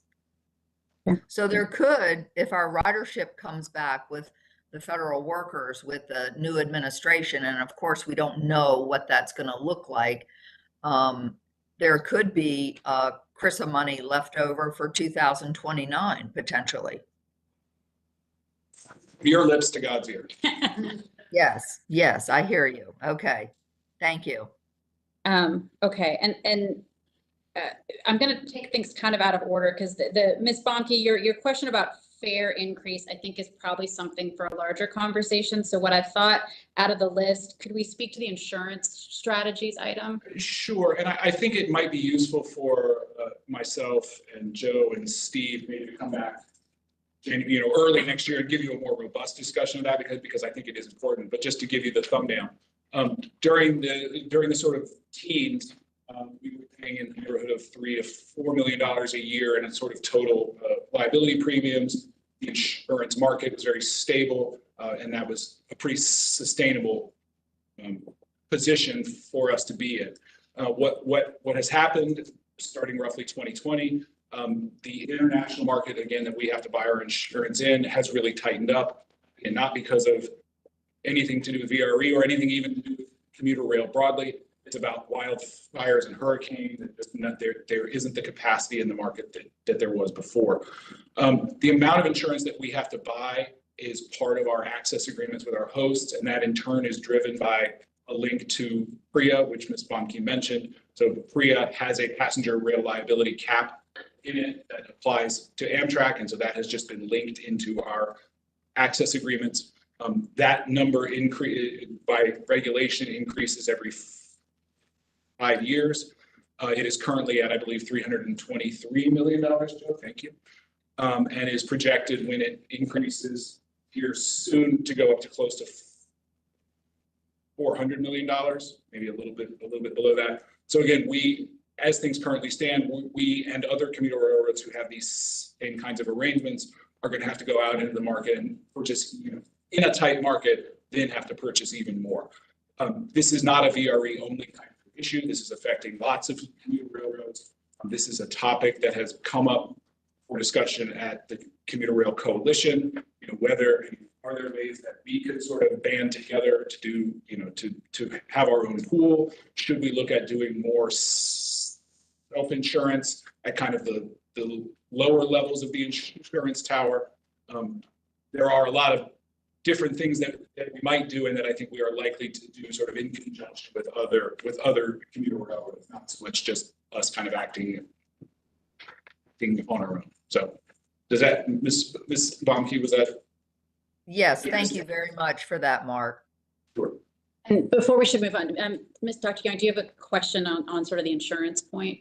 So there could, if our ridership comes back with the federal workers with the new administration, and of course we don't know what that's going to look like, there could be CRISA money left over for 2029 potentially. Your lips to God's ear. Yes, I hear you. Okay, thank you. Okay, and I'm going to take things kind of out of order because the Ms. Bomke, your question about fair increase, I think is probably something for a larger conversation. So what I thought out of the list, could we speak to the insurance strategies item? Sure, and I think it might be useful for myself and Joe and Steve maybe to come back early next year and give you a more robust discussion of that because I think it is important. But just to give you the thumbnail, during the sort of teens, we were paying in the neighborhood of $3 to $4 million a year in a sort of total liability premiums. The insurance market was very stable, and that was a pretty sustainable position for us to be in. What has happened starting roughly 2020, the international market, again, that we have to buy our insurance in has really tightened up, and not because of anything to do with VRE or anything even to do with commuter rail broadly. It's about wildfires and hurricanes. There isn't the capacity in the market that there was before. The amount of insurance that we have to buy is part of our access agreements with our hosts, and that in turn is driven by a link to PREA, which Ms. Bomke mentioned. So PREA has a passenger rail liability cap in it that applies to Amtrak, and so that has just been linked into our access agreements. That number by regulation increases every 5 years. It is currently at, I believe, $323 million, Joe, thank you. And is projected when it increases here soon to go up to close to $400 million, maybe a little bit below that. So again, as things currently stand, we and other commuter railroads who have these same kinds of arrangements are going to have to go out into the market and purchase, in a tight market, then have to purchase even more. This is not a VRE only kind of issue. This is affecting lots of commuter railroads. This is a topic that has come up for discussion at the Commuter Rail Coalition. Are there ways that we could sort of band together to do, to have our own pool? Should we look at doing more self-insurance at kind of the lower levels of the insurance tower? There are a lot of different things that we might do and that I think we are likely to do sort of in conjunction with other commuter railroads, not so much just us kind of acting on our own. So does that, Ms. Bomke, was that? Yes, thank you very much for that, Mark. Sure. And before we should move on, Ms. Dr. Young, do you have a question on sort of the insurance point?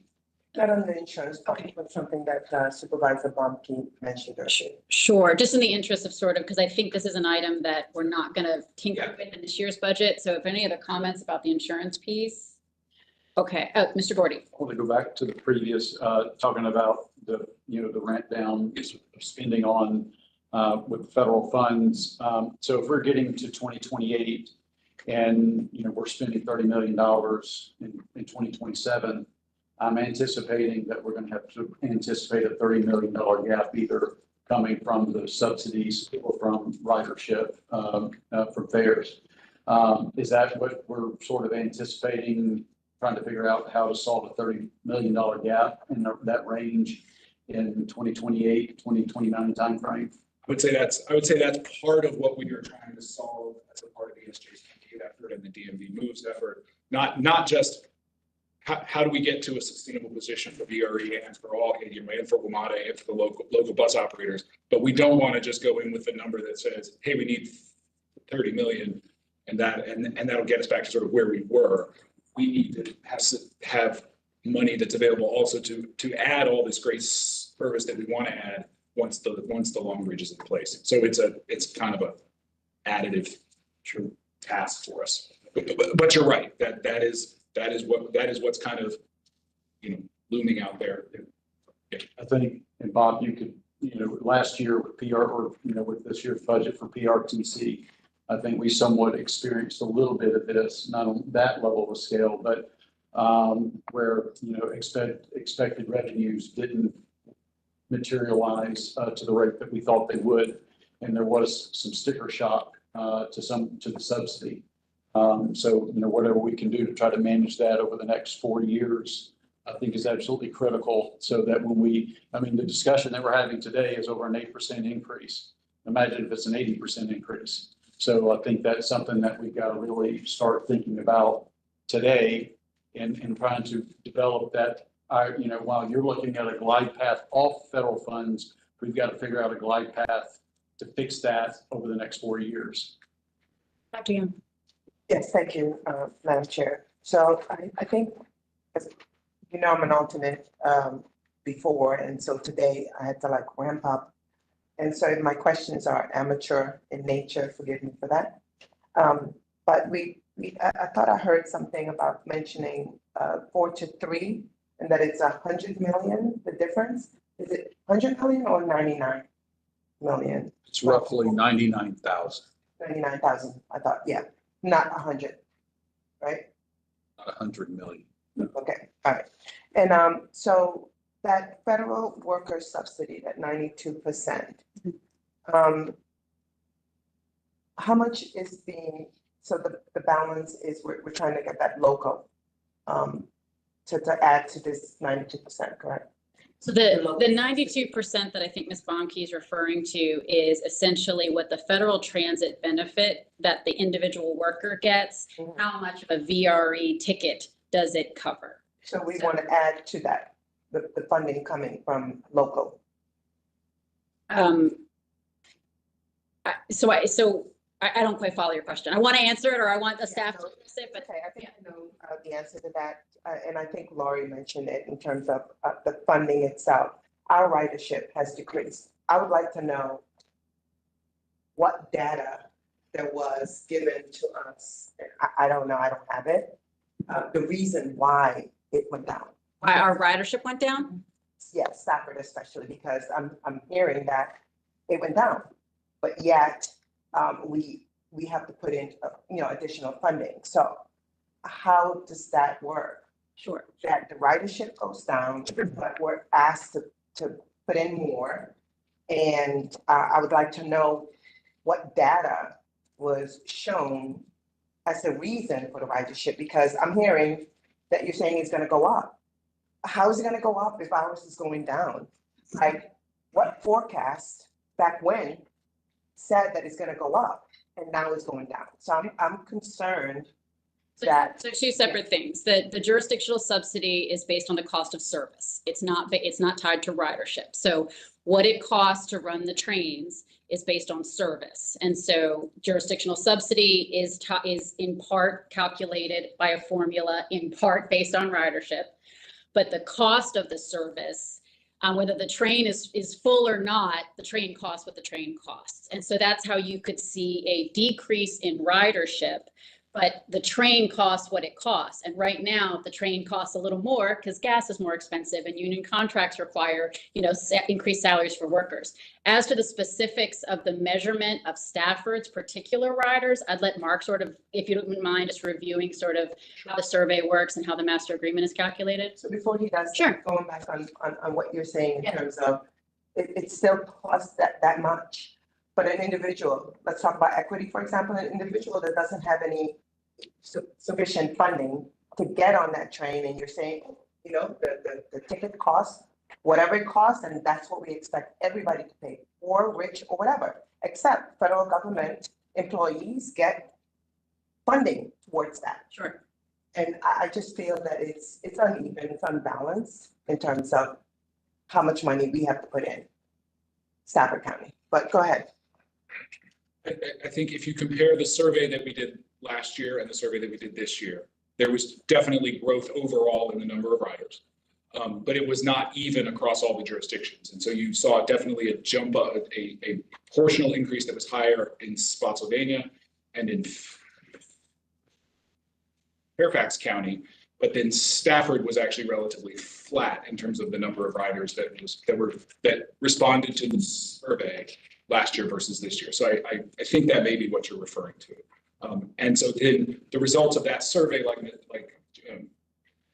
Not on the insurance, but something that Supervisor Bomke mentioned earlier. Sure, just in the interest of sort of, because I think this is an item that we're not going to tinker with in this year's budget. So if any other comments about the insurance piece? Okay, Mr. Gordy. I want to go back to the previous, talking about the ramp down of spending on with federal funds. So if we're getting to 2028 and, we're spending $30 million in 2027, I'm anticipating that we're going to have to anticipate a $30 million gap, either coming from the subsidies or from ridership from fares. Is that what we're sort of anticipating, trying to figure out how to solve a $30 million gap in that range in 2028, 2029 timeframe? I would say that's part of what we are trying to solve as a part of the SJ's effort and the DMV moves effort. Not just how do we get to a sustainable position for VRE and for all, and for WMATA and for the local bus operators, but we don't want to just go in with a number that says, hey, we need 30 million, and that'll get us back to sort of where we were. We need to have money that's available also to add all this great service that we want to add once the long bridge is in place. So it's kind of a additive task for us. But you're right, that is what's kind of looming out there. Yeah. I think, and Bob, you could, last year with PR or with this year's budget for PRTC, I think we somewhat experienced a little bit of this, not on that level of scale, but where expected revenues didn't materialize to the rate that we thought they would, and there was some sticker shock to the subsidy. So whatever we can do to try to manage that over the next 4 years, I think is absolutely critical. So that when the discussion that we're having today is over an 8% increase. Imagine if it's an 80% increase. So I think that's something that we've got to really start thinking about today and trying to develop that. While you're looking at a glide path off federal funds, we've got to figure out a glide path to fix that over the next 4 years. Dr. Young. Yes, thank you, Madam Chair. So I think, as you know, I'm an alternate before, and so today I had to like ramp up. And so my questions are amateur in nature, forgive me for that. But I thought I heard something about mentioning 4 to 3, and that it's 100 million, the difference. Is it 100 million or 99 million? It's roughly 99,000, 99,000, I thought, yeah, not 100, right? not 100 million. Okay, all right. And so that federal worker subsidy, that 92%, how much is being, so the balance is we're trying to get that local to add to this 92%, correct? So the 92% that I think Ms. Bonke is referring to is essentially what the federal transit benefit that the individual worker gets. Mhm. How much of a VRE ticket does it cover? So we want to add to that, the funding coming from local. So I don't quite follow your question. I want to answer it, or I want the staff to answer it, but Okay, I think I know the answer to that, and I think Laurie mentioned it in terms of the funding itself. Our ridership has decreased. I would like to know what data there was given to us. I don't know, I don't have it. The reason why it went down. why our ridership went down? Yes, Stafford especially, because I'm hearing that it went down, but yet we have to put in, additional funding. So how does that work? Sure. That the ridership goes down, but we're asked to put in more. And I would like to know what data was shown as the reason for the ridership, because I'm hearing that you're saying it's gonna go up. How is it gonna go up if ours is going down? Like, what forecast back when said that it's gonna go up and now it's going down? So I'm concerned that. So two separate things. The jurisdictional subsidy is based on the cost of service. It's not tied to ridership. So what it costs to run the trains is based on service. And so jurisdictional subsidy is in part calculated by a formula, in part based on ridership. But the cost of the service, whether the train is full or not, the train costs what the train costs. And so that's how you could see a decrease in ridership, but the train costs what it costs. And right now, the train costs a little more because gas is more expensive and union contracts require, increased salaries for workers. As to the specifics of the measurement of Stafford's particular riders, I'd let Mark sort of, if you don't mind, just reviewing sort of how the survey works and how the master agreement is calculated. So before he does, Sure. going back on what you're saying in Yeah. terms of, it still costs that much. But an individual, let's talk about equity, for example, an individual that doesn't have any sufficient funding to get on that train, and you're saying, the ticket costs, whatever it costs, and that's what we expect everybody to pay, or rich or whatever, except federal government employees get funding towards that. Sure. And I just feel that it's uneven, it's unbalanced in terms of how much money we have to put in Stafford County. But go ahead. I think if you compare the survey that we did last year and the survey that we did this year, there was definitely growth overall in the number of riders. But it was not even across all the jurisdictions. And so you saw definitely a jump, a proportional increase that was higher in Spotsylvania and in Fairfax County. But then Stafford was actually relatively flat in terms of the number of riders that responded to the survey last year versus this year. So I think that may be what you're referring to. And so then the results of that survey, like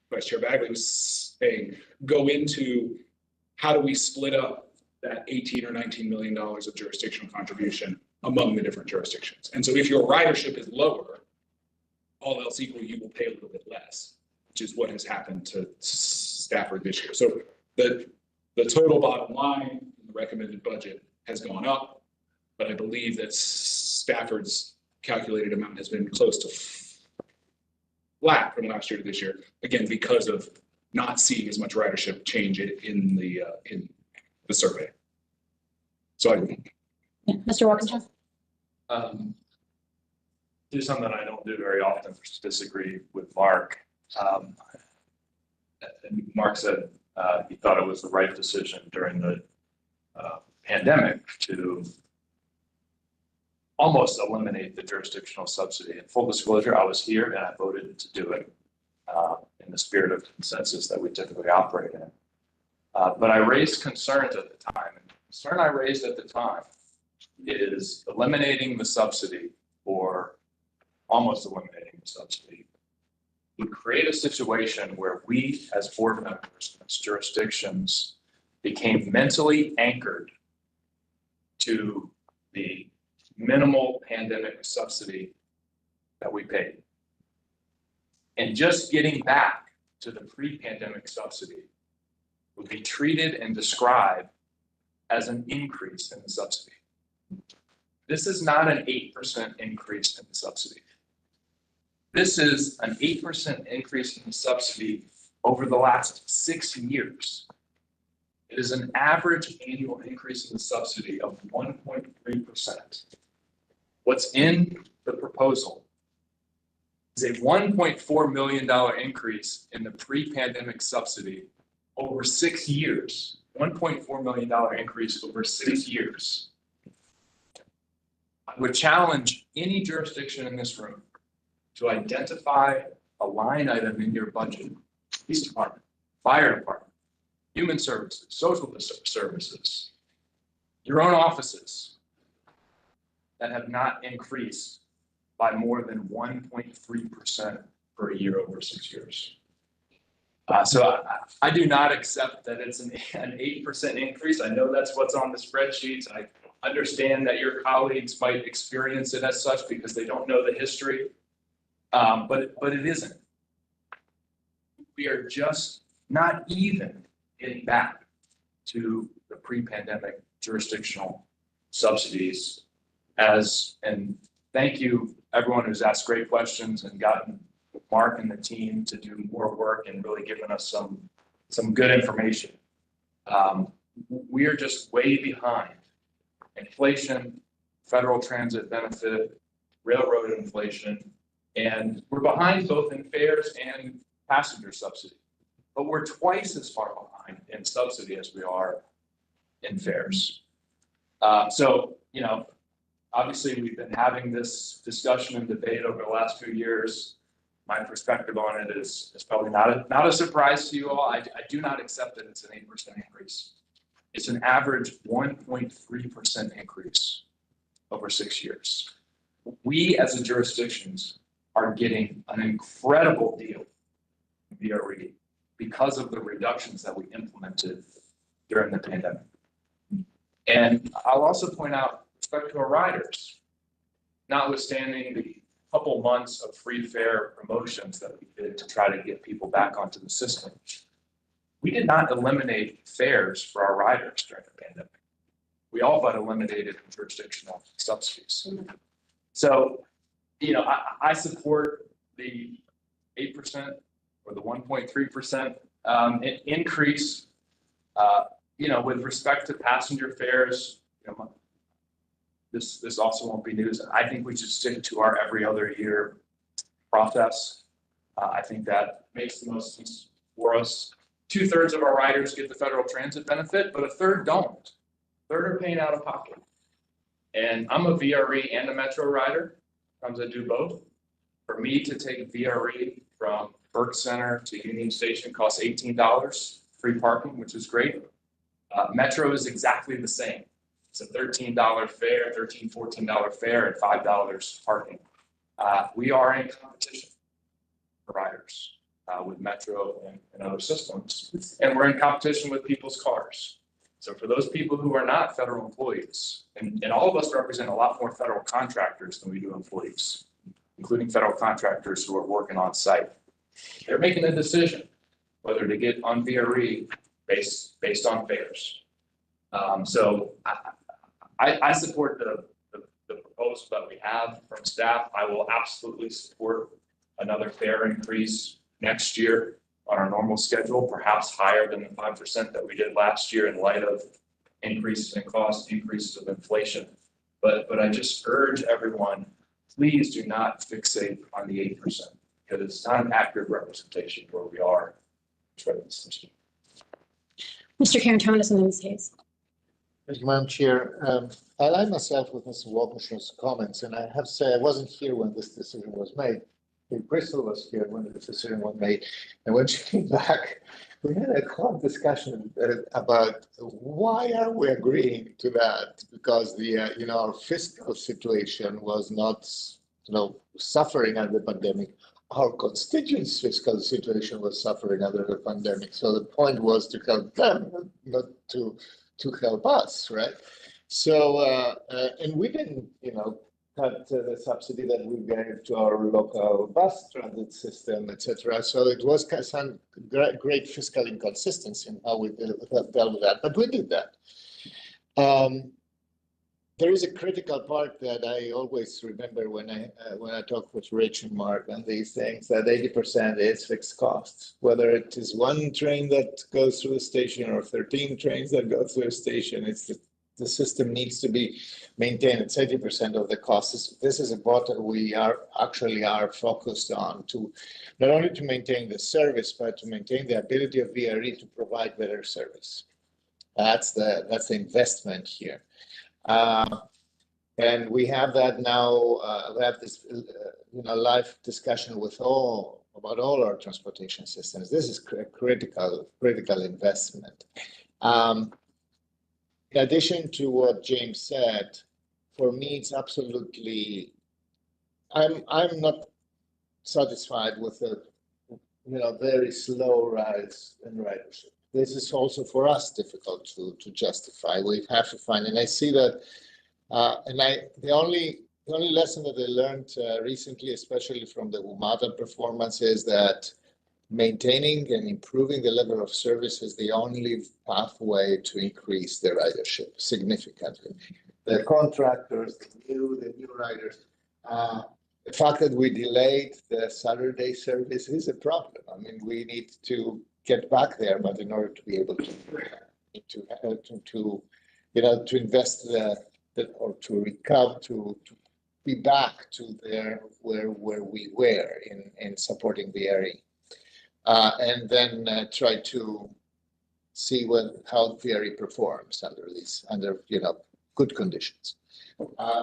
Vice Chair Bagley was saying, go into how do we split up that 18 or $19 million of jurisdictional contribution among the different jurisdictions. And so if your ridership is lower, all else equal, you will pay a little bit less, which is what has happened to Stafford this year. So the total bottom line in the recommended budget has gone up, but I believe that Stafford's calculated amount has been close to flat from last year to this year, again, because of not seeing as much ridership change in the survey. So Yeah, Mr. Walkinshaw? Do something I don't do very often, disagree with Mark. And Mark said he thought it was the right decision during the pandemic to almost eliminate the jurisdictional subsidy. In full disclosure, I was here and I voted to do it in the spirit of consensus that we typically operate in. But I raised concerns at the time. And the concern I raised at the time is eliminating the subsidy, or almost eliminating the subsidy, would create a situation where we as board members, as jurisdictions, became mentally anchored to the minimal pandemic subsidy that we paid. And just getting back to the pre-pandemic subsidy would be treated and described as an increase in the subsidy. This is not an 8% increase in the subsidy. This is an 8% increase in the subsidy over the last 6 years. It is an average annual increase in the subsidy of 1.3%. What's in the proposal is a $1.4 million increase in the pre-pandemic subsidy over 6 years. $1.4 million increase over 6 years. I would challenge any jurisdiction in this room to identify a line item in your budget, police department, fire department, human services, social services, your own offices, that have not increased by more than 1.3% per year over 6 years. So I do not accept that it's an 8% increase. I know that's what's on the spreadsheets. I understand that your colleagues might experience it as such because they don't know the history, but it isn't. We are just not even getting back to the pre-pandemic jurisdictional subsidies and thank you everyone who's asked great questions and gotten Mark and the team to do more work and really given us some good information. We are just way behind inflation, federal transit benefit, railroad inflation, and we're behind both in fares and passenger subsidy. But we're twice as far behind in subsidy as we are in fares. So, you know, obviously we've been having this discussion and debate over the last few years. My perspective on it is probably not a surprise to you all. I do not accept that it's an 8% increase. It's an average 1.3% increase over 6 years. We as a jurisdictions are getting an incredible deal in VRE because of the reductions that we implemented during the pandemic. And I'll also point out with respect to our riders, notwithstanding the couple months of free fare promotions that we did to try to get people back onto the system, we did not eliminate fares for our riders during the pandemic. We all but eliminated jurisdictional subsidies. So, you know, I support the 8% or the 1.3% increase. You know, with respect to passenger fares, you know, this also won't be news. I think we should stick to our every other year process. I think that makes the most sense for us. 2/3 of our riders get the federal transit benefit, but a third don't. A third are paying out of pocket. And I'm a VRE and a Metro rider. Sometimes I do both. For me to take VRE from Burke Center to Union Station costs $18, free parking, which is great. Metro is exactly the same. It's a $13 fare, $13, $14 fare, and $5 parking. We are in competition for riders with Metro and other systems, and we're in competition with people's cars. So for those people who are not federal employees, and all of us represent a lot more federal contractors than we do employees, including federal contractors who are working on site. They're making a decision whether to get on VRE based on fares. So I support the proposal that we have from staff. I will absolutely support another fare increase next year on our normal schedule, perhaps higher than the 5% that we did last year in light of increases in cost, increases of inflation. But I just urge everyone, please do not fixate on the 8%, because it's not an accurate representation of where we are. Mr. Karantonis and then Ms. Hayes. Thank you, Madam Chair. I align myself with Mr. Walkinshaw comments, and I have to say I wasn't here when this decision was made. Bristol was here when the decision was made, and when she came back, we had a long discussion about why are we agreeing to that? Because the our fiscal situation was not suffering under the pandemic. Our constituents' fiscal situation was suffering under the pandemic. So the point was to help them, not to help us, right? So and we didn't cut the subsidy that we gave to our local bus transit system, etc. So it was some great fiscal inconsistency in how we dealt with that, but we did that. There is a critical part that I always remember when I talk with Rich and Mark on these things, that 80% is fixed costs. Whether it is one train that goes through the station or 13 trains that go through the station, it's the system needs to be maintained. It's 80% of the costs. This is what we are focused on, to not only to maintain the service, but to maintain the ability of VRE to provide better service. That's the investment here. And we have that now. We have this, live discussion about all our transportation systems. This is critical investment. In addition to what James said, for me, it's absolutely. I'm not satisfied with the, very slow rise in ridership. This is also for us difficult to justify. We have to find, and I see that, the only lesson that I learned recently, especially from the WMATA performance, is that maintaining and improving the level of service is the only pathway to increase the ridership significantly. The contractors, the new riders, the fact that we delayed the Saturday service is a problem. I mean, we need to get back there, but in order to be able to invest or to recover, to be back to where we were in supporting the VRE, and then try to see how VRE performs under good conditions.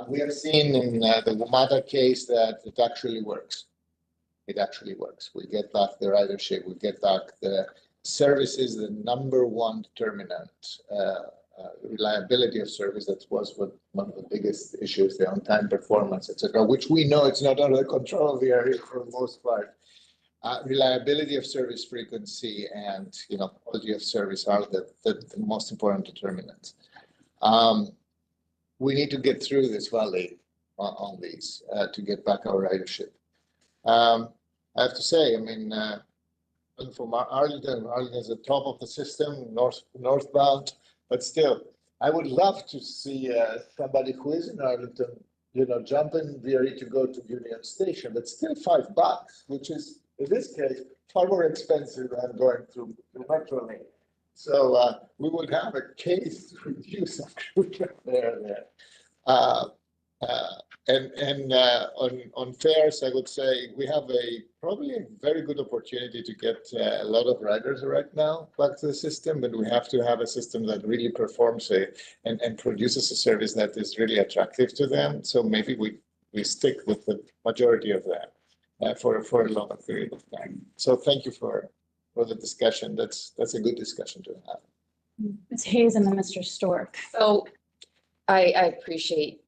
We have seen in the WMATA case that it actually works. It actually works. We get back the ridership. We get back the services. The number one determinant, reliability of service. That was one of the biggest issues, the on-time performance, etc., which we know it's not under the control of the area for the most part. Reliability of service, frequency, and quality of service are the most important determinants. We need to get through this valley on these to get back our ridership. I have to say, I mean, from Arlington is the top of the system, northbound, but still, I would love to see somebody who is in Arlington, jump in VRE to go to Union Station, but still $5, which is, in this case, far more expensive than going through Metro Lane. So we would have a case to reduce there. And on fares, I would say we have probably a very good opportunity to get a lot of riders right now back to the system, but we have to have a system that really performs and produces a service that is really attractive to them. So maybe we stick with the majority of that for a longer period of time. So thank you for the discussion. That's a good discussion to have. Ms. Hayes and then Mr. Stork. So I appreciate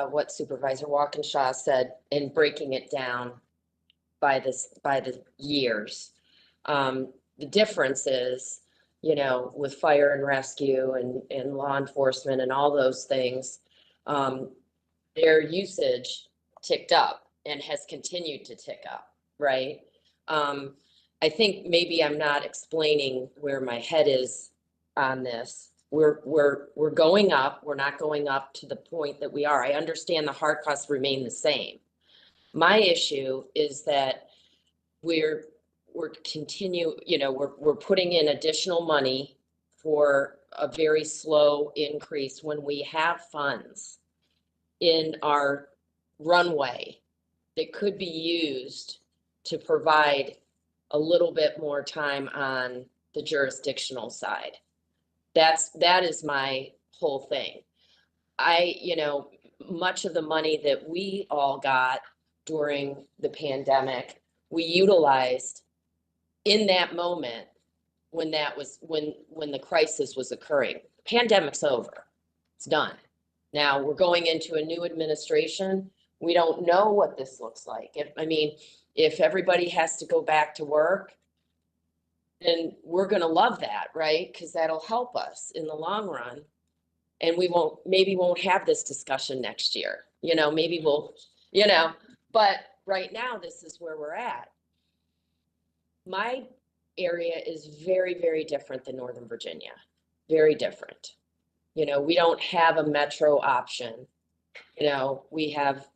what Supervisor Walkinshaw said in breaking it down by the years. The difference is, with fire and rescue and law enforcement and all those things, their usage ticked up and has continued to tick up, right? I think maybe I'm not explaining where my head is on this. We're going up. We're not going up to the point that we are. I understand the hard costs remain the same. My issue is that we're putting in additional money for a very slow increase when we have funds in our runway that could be used to provide a little bit more time on the jurisdictional side. That is my whole thing. Much of the money that we all got during the pandemic, we utilized in that moment when the crisis was occurring. Pandemic's over. It's done. Now we're going into a new administration. We don't know what this looks like. If everybody has to go back to work, then we're going to love that, right? Because that'll help us in the long run. And we maybe won't have this discussion next year. Maybe we'll, but right now this is where we're at. My area is very, very different than Northern Virginia. Very different. We don't have a metro option. We have,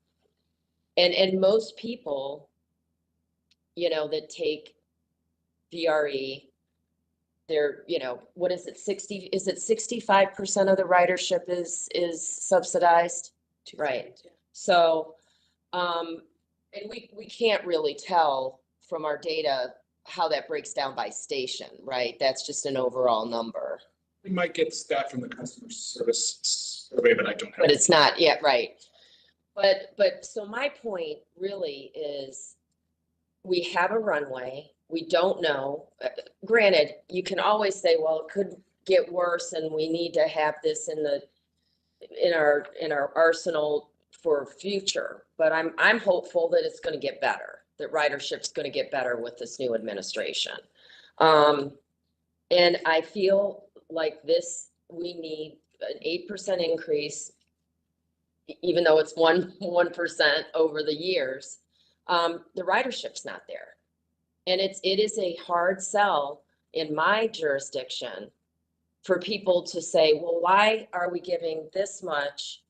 and most people, that take VRE, they're, what is it, 65% of the ridership is subsidized? Right. So, and we can't really tell from our data how that breaks down by station, right? That's just an overall number. We might get stat from the customer service survey, but I don't have. But it's not yet, right. But so my point really is we have a runway. We don't know. Granted, you can always say, well, it could get worse and we need to have this in our arsenal for future. But I'm hopeful that it's going to get better, that ridership's going to get better with this new administration. And I feel like we need an 8% increase, even though it's 1% over the years. The ridership's not there. And it is a hard sell in my jurisdiction for people to say, well, why are we giving this much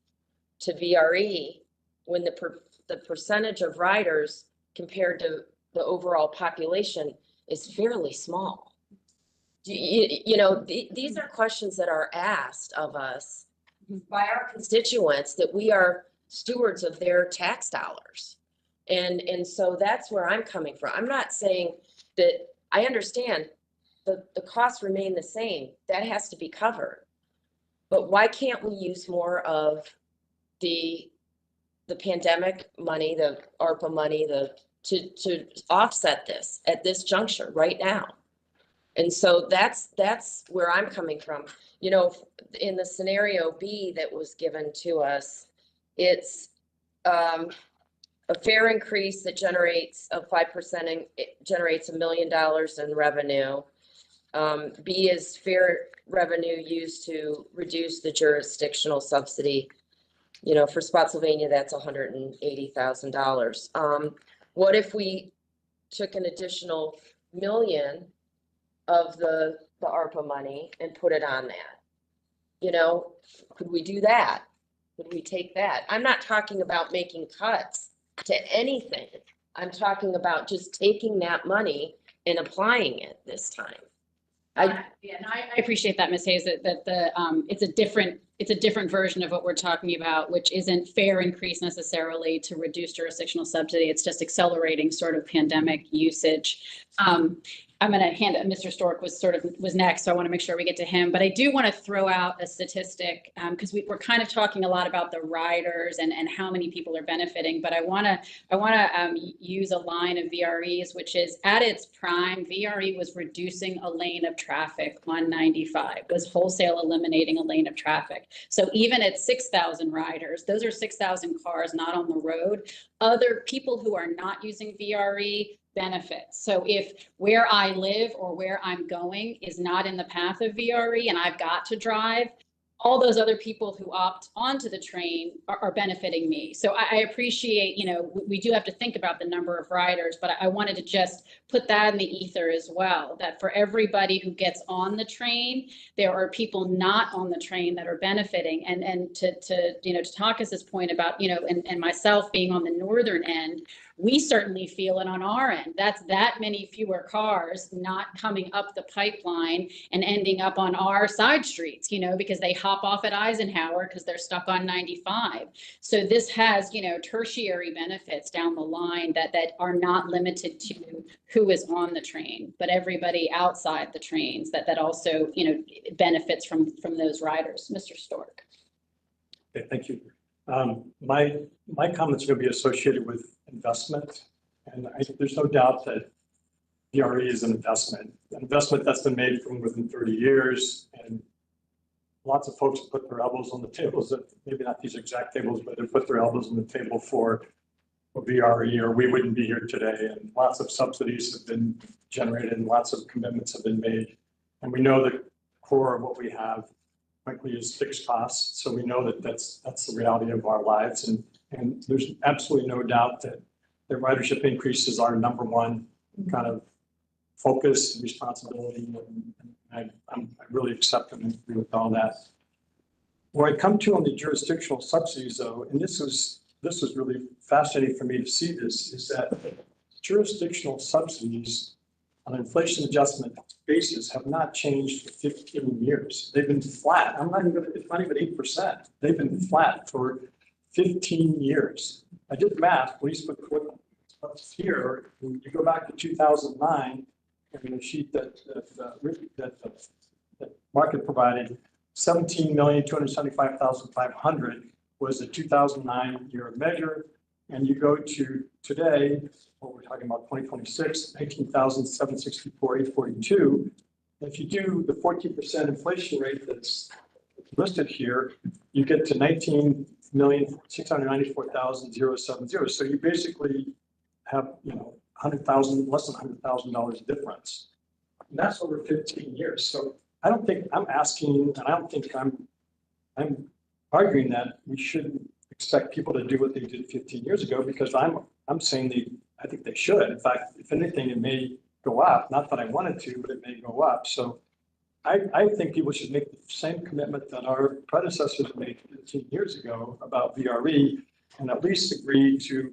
to VRE when the percentage of riders compared to the overall population is fairly small? These are questions that are asked of us by our constituents, that we are stewards of their tax dollars. And so that's where I'm coming from. I'm not saying that I understand the costs remain the same. That has to be covered. But why can't we use more of the pandemic money, the ARPA money, to offset this at this juncture right now? And so that's where I'm coming from. In the scenario B that was given to us, it's a fair increase that generates a 5% and it generates $1 million in revenue. B is fair revenue used to reduce the jurisdictional subsidy. For Spotsylvania, that's $180,000. What if we took an additional $1 million of the ARPA money and put it on that? Could we do that? Could we take that? I'm not talking about making cuts to anything. I'm talking about just taking that money and applying it this time. I appreciate that, Ms. Hayes, that it's a different version of what we're talking about, which isn't fair increase necessarily to reduce jurisdictional subsidy. It's just accelerating sort of pandemic usage. I'm going to hand it. Mr. Stork was next, so I want to make sure we get to him. But I do want to throw out a statistic because we're kind of talking a lot about the riders and how many people are benefiting. But I want to use a line of VRE's, which is at its prime, VRE was reducing a lane of traffic on 95, was wholesale eliminating a lane of traffic. So even at 6,000 riders, those are 6,000 cars not on the road. Other people who are not using VRE benefits. So if where I live or where I'm going is not in the path of VRE and I've got to drive, all those other people who opt onto the train are benefiting me. So I appreciate, we do have to think about the number of riders, but I wanted to just put that in the ether as well, that for everybody who gets on the train, there are people not on the train that are benefiting. And to Takis's point about, and myself being on the northern end, we certainly feel it on our end. That's that many fewer cars not coming up the pipeline and ending up on our side streets, because they hop off at Eisenhower because they're stuck on 95. So this has, tertiary benefits down the line that are not limited to who is on the train, but everybody outside the trains that also, benefits from those riders. Mr. Stork. Okay, thank you. My comments are going to be associated with investment, and there's no doubt that VRE is an investment that's been made from within 30 years, and lots of folks put their elbows on the tables, maybe not these exact tables, but they put their elbows on the table for VRE, or we wouldn't be here today. And lots of subsidies have been generated and lots of commitments have been made. And we know the core of what we have, frankly, is fixed costs. So we know that that's the reality of our lives. And there's absolutely no doubt that the ridership increases are number one kind of focus and responsibility. And I really accept and agree with all that. Where I come to on the jurisdictional subsidies, though, and this was really fascinating for me to see this, is that jurisdictional subsidies on an inflation adjustment basis have not changed for 15 years. They've been flat. It's not even 8%. They've been flat for 15 years. I did math, at least what's here. When you go back to 2009, and the sheet that market provided, 17,275,500 was the 2009 year measure. And you go to today, what we're talking about 2026, 19,764,842. If you do the 14% inflation rate that's listed here, you get to 19,694,070. So you basically have, $100,000, less than $100,000 difference. And that's over 15 years. So I don't think I'm asking, and I don't think I'm arguing that we shouldn't expect people to do what they did 15 years ago, because I'm saying I think they should. In fact, if anything, it may go up. Not that I wanted to, but it may go up. So I think people should make the same commitment that our predecessors made 15 years ago about VRE, and at least agree to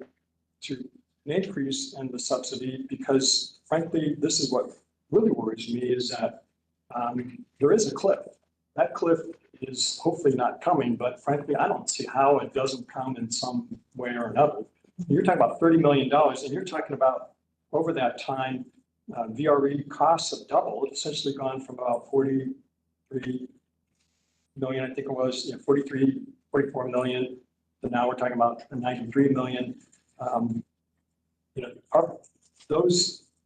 an increase in the subsidy, because frankly, this is what really worries me, is that there is a cliff. That cliff is hopefully not coming, but frankly, I don't see how it doesn't come in some way or another. You're talking about $30 million, and you're talking about over that time, VRE costs have doubled, essentially gone from about 43 million, I think it was, 44 million, to now we're talking about 93 million.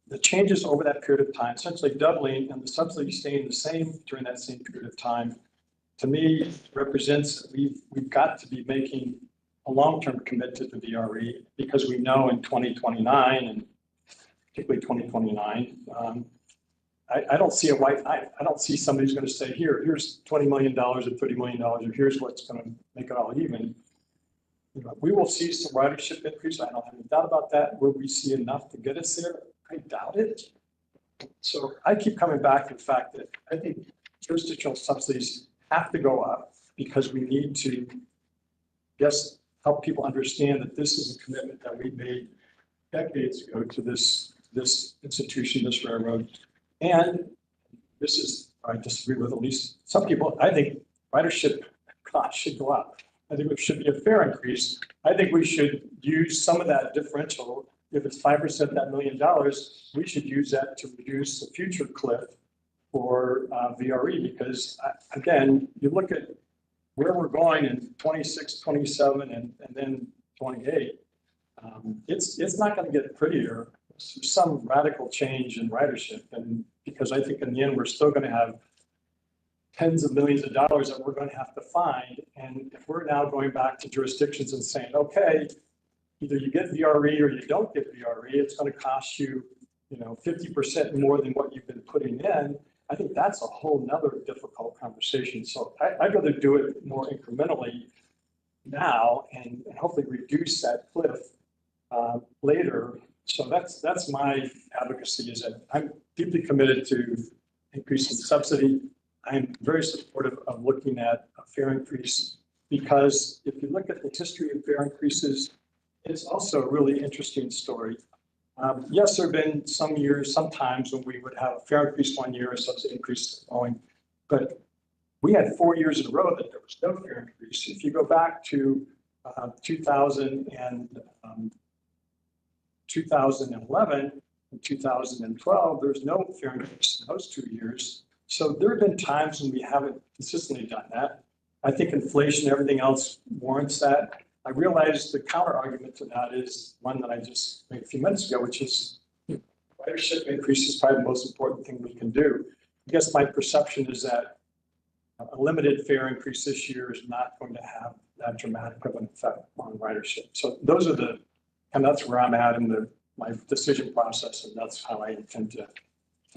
The changes over that period of time, essentially doubling, and the subsidy staying the same during that same period of time, to me represents that we've got to be making a long-term commitment to VRE, because we know in 2029 and particularly 2029, I don't see a white knife. I don't see somebody who's going to say, here's $20 million or $30 million, or here's what's going to make it all even. We will see some ridership increase. I don't have any doubt about that. Will we see enough to get us there? I doubt it. So I keep coming back to the fact that I think jurisdictional subsidies have to go up, because we need to help people understand that this is a commitment that we made decades ago to this institution, this railroad. And this is, I disagree with at least some people. I think ridership costs should go up. I think it should be a fair increase. I think we should use some of that differential. If it's 5% that $1 million, we should use that to reduce the future cliff for VRE, because again, you look at where we're going in 26, 27, and then 28. It's not going to get prettier. There's some radical change in ridership, and because I think in the end we're still going to have tens of millions of dollars that we're going to have to find. And if we're now going back to jurisdictions and saying, okay, either you get VRE or you don't get VRE, it's going to cost you, 50% more than what you've been putting in. I think that's a whole nother difficult conversation. So I'd rather do it more incrementally now and hopefully reduce that cliff later. So that's my advocacy, is that I'm deeply committed to increasing subsidy. I'm very supportive of looking at a fair increase, because if you look at the history of fair increases, it's also a really interesting story. Yes, there have been some years, sometimes when we would have a fair increase one year, a subsidy increase going, but we had 4 years in a row that there was no fair increase. If you go back to 2011 and 2012, there's no fair increase in those 2 years. So there have been times when we haven't consistently done that. I think inflation, everything else warrants that. I realize the counter argument to that is one that I just made a few minutes ago, which is ridership increase is probably the most important thing we can do. I guess my perception is that a limited fare increase this year is not going to have that dramatic of an effect on ridership. So those are and that's where I'm at in my decision process, and that's how I intend to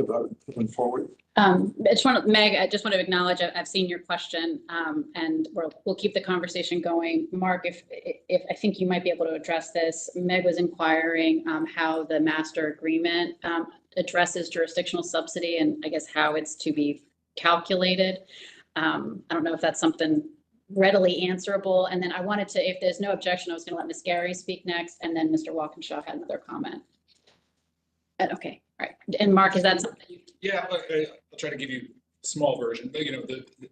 vote moving forward. Meg, I just want to acknowledge, I've seen your question, and we'll keep the conversation going. Mark, if I think you might be able to address this. Meg was inquiring how the master agreement addresses jurisdictional subsidy, and I guess how it's to be calculated. I don't know if that's something readily answerable. And then I wanted to, if there's no objection, I was going to let Ms. Gary speak next, and then Mr. Walkinshaw had another comment. Okay, all right. And Mark, is that something you? Yeah, I'll try to give you a small version. But,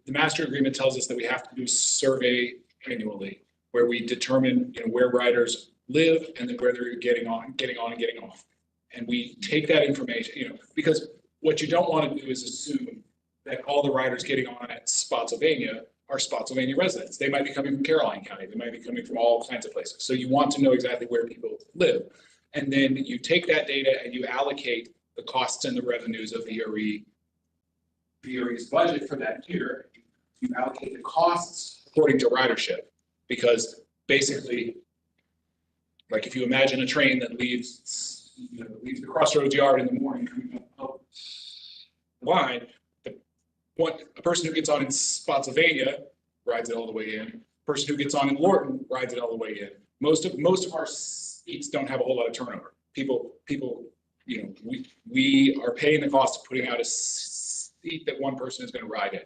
the master agreement tells us that we have to do a survey annually where we determine where riders live and then where they're getting on and getting off. And we take that information, because what you don't want to do is assume that all the riders getting on at Spotsylvania are Spotsylvania residents. They might be coming from Caroline County. They might be coming from all kinds of places. So you want to know exactly where people live. And then you take that data and you allocate the costs and the revenues of VRE's budget for that year. You allocate the costs according to ridership, because basically, like if you imagine a train that leaves the Crossroads Yard in the morning coming up the line, a person who gets on in Spotsylvania rides it all the way in. A person who gets on in Lorton rides it all the way in. Most of our seats don't have a whole lot of turnover. People, we are paying the cost of putting out a seat that one person is going to ride in.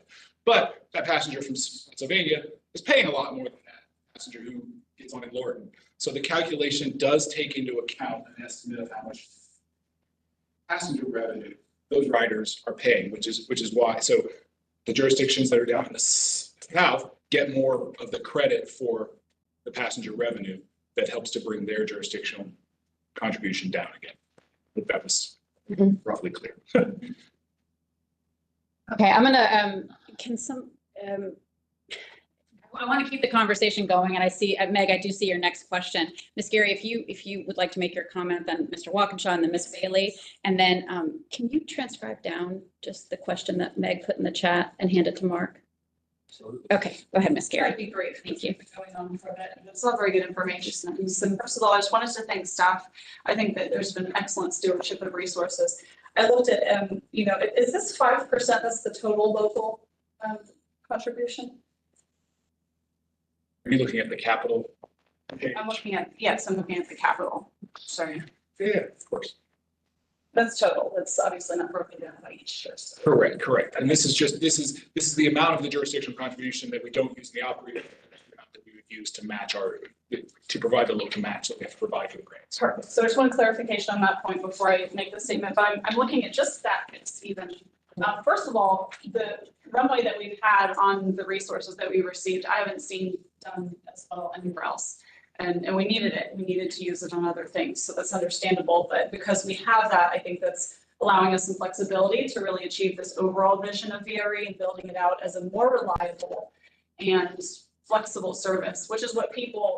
But that passenger from Pennsylvania is paying a lot more than that passenger who gets on in Lorton. So the calculation does take into account an estimate of how much passenger revenue those riders are paying, which is why. So the jurisdictions that are down in the south get more of the credit for the passenger revenue that helps to bring their jurisdictional contribution down again. I hope that was roughly clear. Okay, I'm gonna, I want to keep the conversation going, and I see, Meg, I do see your next question. Ms. Gary, if you would like to make your comment, then Mr. Walkinshaw and then Ms. Bailey, and then can you transcribe down just the question that Meg put in the chat and hand it to Mark? Okay, go ahead, Ms. Gary. That'd be great. Thank you. Going on for a bit. It's not very good information. So first of all, I just wanted to thank staff. I think that there's been excellent stewardship of resources. I looked at, is this 5%? That's the total local contribution? Are you looking at the capital? Okay. I'm looking at the capital. Sorry. Yeah, of course. That's total. That's obviously not broken down by each jurisdiction. Correct. And this is the amount of the jurisdictional contribution that we don't use in the operating amount that we would use to match to provide the local match that we have to provide for the grants. Perfect. So I just want clarification on that point before I make the statement, but I'm looking at just that even. First of all, the runway that we've had on the resources that we received, I haven't seen done as well anywhere else. And we needed it. We needed to use it on other things. So that's understandable. But because we have that, I think that's allowing us some flexibility to really achieve this overall vision of VRE and building it out as a more reliable and flexible service, which is what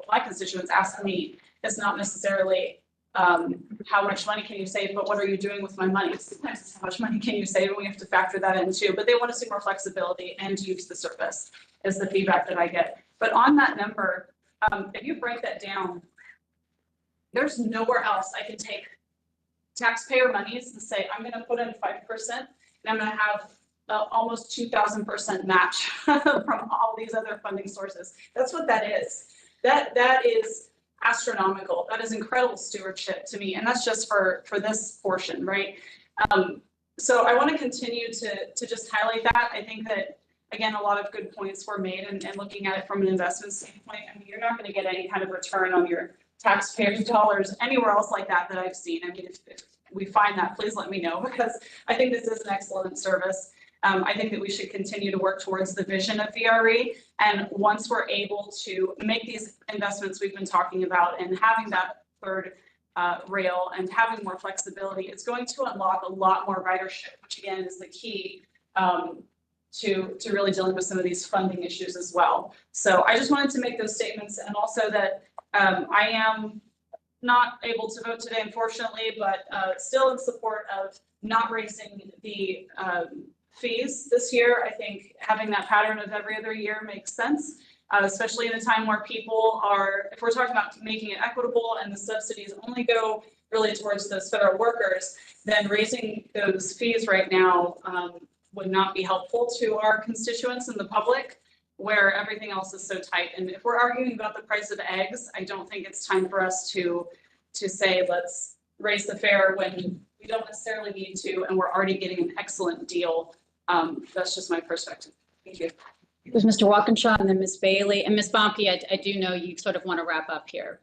my constituents ask me. It's not necessarily how much money can you save, but what are you doing with my money? Sometimes it's how much money can you save, and we have to factor that in too. But they want to see more flexibility and use the service is the feedback that I get. But on that number, if you break that down, there's nowhere else I can take taxpayer monies and say, I'm going to put in 5% and I'm going to have almost 2,000% match from all these other funding sources. That's what that is. That is astronomical. That is incredible stewardship to me. And that's just for this portion, right? So I want to continue to just highlight that. I think that, again, a lot of good points were made, and looking at it from an investment standpoint, I mean, you're not going to get any kind of return on your taxpayers' dollars anywhere else like that I've seen. I mean, if we find that, please let me know, because I think this is an excellent service. I think that we should continue to work towards the vision of VRE. And once we're able to make these investments we've been talking about and having that third rail and having more flexibility, it's going to unlock a lot more ridership, which again is the key to really dealing with some of these funding issues as well. So I just wanted to make those statements, and also that I am not able to vote today, unfortunately, but still in support of not raising the fees this year. I think having that pattern of every other year makes sense, especially in a time where people are, if we're talking about making it equitable and the subsidies only go really towards those federal workers, then raising those fees right now would not be helpful to our constituents and the public, where everything else is so tight. And if we're arguing about the price of eggs, I don't think it's time for us to say, let's raise the fare when we don't necessarily need to, and we're already getting an excellent deal. That's just my perspective. Thank you. It was Mr. Walkinshaw and then Ms. Bailey, and Ms. Bomke, I do know you sort of want to wrap up here.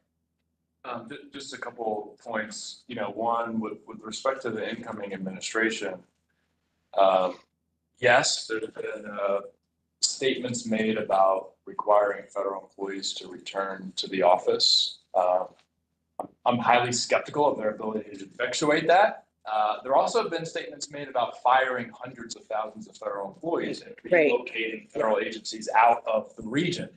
Just a couple points. One, with respect to the incoming administration, yes, there's been statements made about requiring federal employees to return to the office. I'm highly skeptical of their ability to effectuate that. There also have been statements made about firing hundreds of thousands of federal employees and relocating federal agencies out of the region.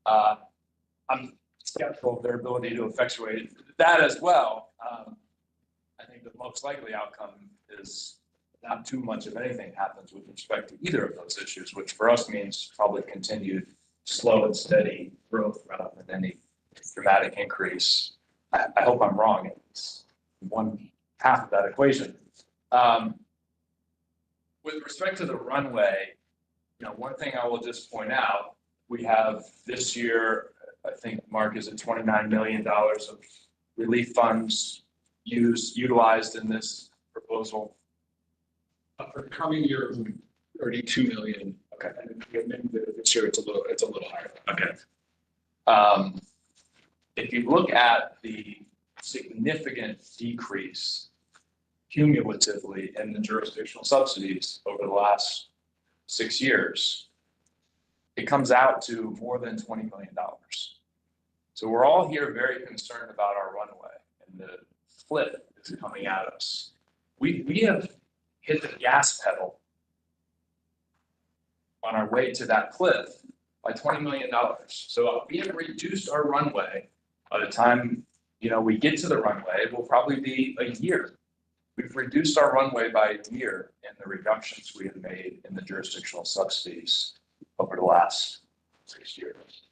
I'm skeptical of their ability to effectuate that as well. I think the most likely outcome is not too much of anything happens with respect to either of those issues, which for us means probably continued slow and steady growth rather than any dramatic increase. I hope I'm wrong. It's one half of that equation. With respect to the runway, one thing I will just point out, we have this year, I think, Mark, is it $29 million of relief funds utilized in this proposal? For the coming year, already 2 million. Okay. And this year it's a little higher. Okay. If you look at the significant decrease cumulatively in the jurisdictional subsidies over the last 6 years, it comes out to more than $20 million. So we're all here very concerned about our runway, and the cliff is coming at us. We have hit the gas pedal on our way to that cliff by $20 million. So we have reduced our runway. By the time we get to the runway, it will probably be a year. We've reduced our runway by a year in the reductions we have made in the jurisdictional subsidies over the last 6 years.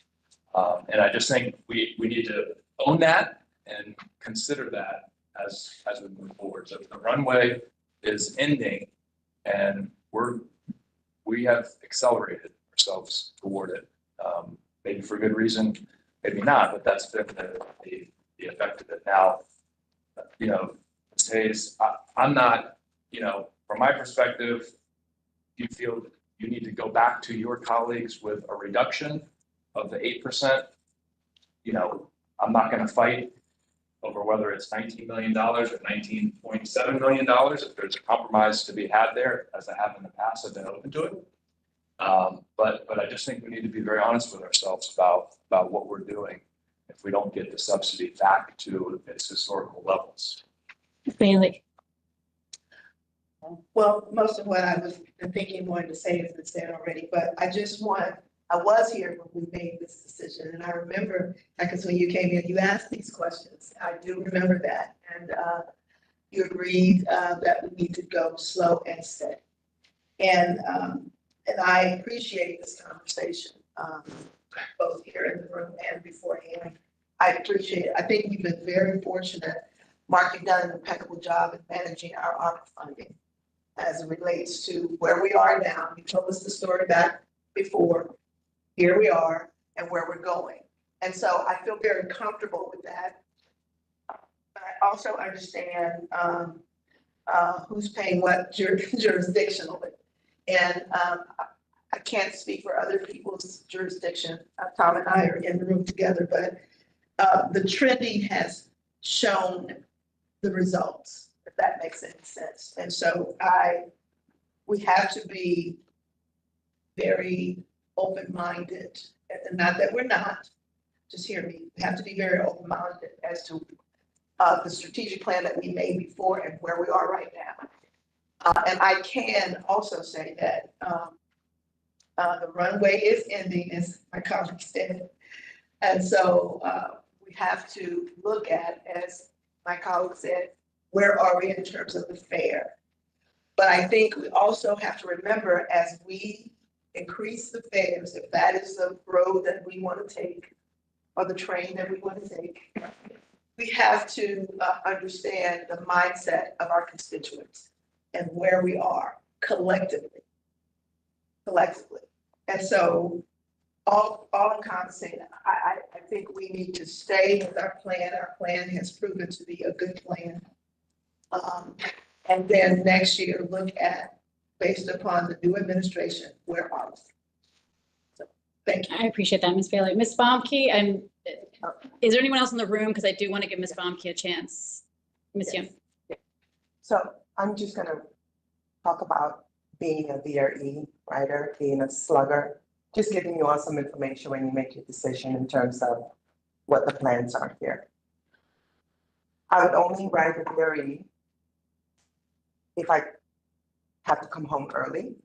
And I just think we need to own that and consider that as we move forward. So the runway is ending, and we have accelerated ourselves toward it. Maybe for good reason, maybe not, but that's been the effect of it. Now, Ms. Hayes, I'm not, from my perspective, you feel you need to go back to your colleagues with a reduction of the 8%. I'm not going to fight over whether it's $19 million or $19.7 million. If there's a compromise to be had there, as I have in the past, I've been open to it. But I just think we need to be very honest with ourselves about what we're doing if we don't get the subsidy back to its historical levels. Bailey. Well, most of what I was thinking, wanted to say has been said already, but I was here when we made this decision, and I remember, because when you came in, you asked these questions. I do remember that, and you agreed that we need to go slow and steady. And I appreciate this conversation, both here in the room and beforehand. I appreciate it. I think you've been very fortunate. Mark, you've done an impeccable job in managing our ARPA funding. as it relates to where we are now. You told us the story back before, here we are and where we're going. And so I feel very comfortable with that. But I also understand who's paying what jurisdictionally. And I can't speak for other people's jurisdiction. Tom and I are in the room together, but the trending has shown the results, if that makes any sense. And so we have to be very open-minded, and not that we're not, just hear me. We have to be very open-minded as to the strategic plan that we made before and where we are right now. And I can also say that the runway is ending, as my colleague said. And so we have to look at, as my colleague said, where are we in terms of the fair? But I think we also have to remember, as we increase the fares, if that is the road that we want to take, or the train that we want to take, we have to understand the mindset of our constituents and where we are collectively. And so all encompassing, I think we need to stay with our plan. Our plan has proven to be a good plan. And then next year, look at, based upon the new administration, where are we? So, thank you. I appreciate that, Ms. Bailey. Ms. Baumke, and is there anyone else in the room? Because I do want to give Ms. Baumke a chance. Ms. Young. So I'm just gonna talk about being a VRE writer, being a slugger, just giving you all some information when you make your decision in terms of what the plans are here. I would only write a VRE if I have to come home early,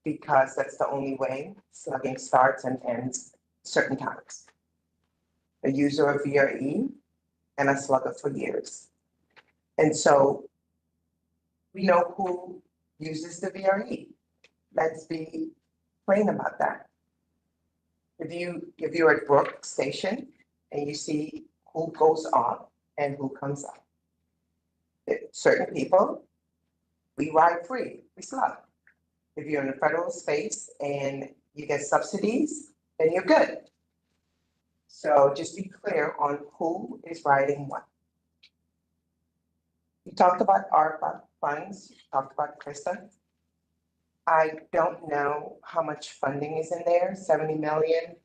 because that's the only way slugging starts and ends certain times. A user of VRE and a slugger for years. And so we know who uses the VRE. Let's be plain about that. If you're at Brook Station and you see who goes on and who comes up. Certain people, we ride free, we slug. If you're in a federal space and you get subsidies, then you're good. So just be clear on who is riding what. You talked about ARPA funds, you talked about Krista. I don't know how much funding is in there, 70 million,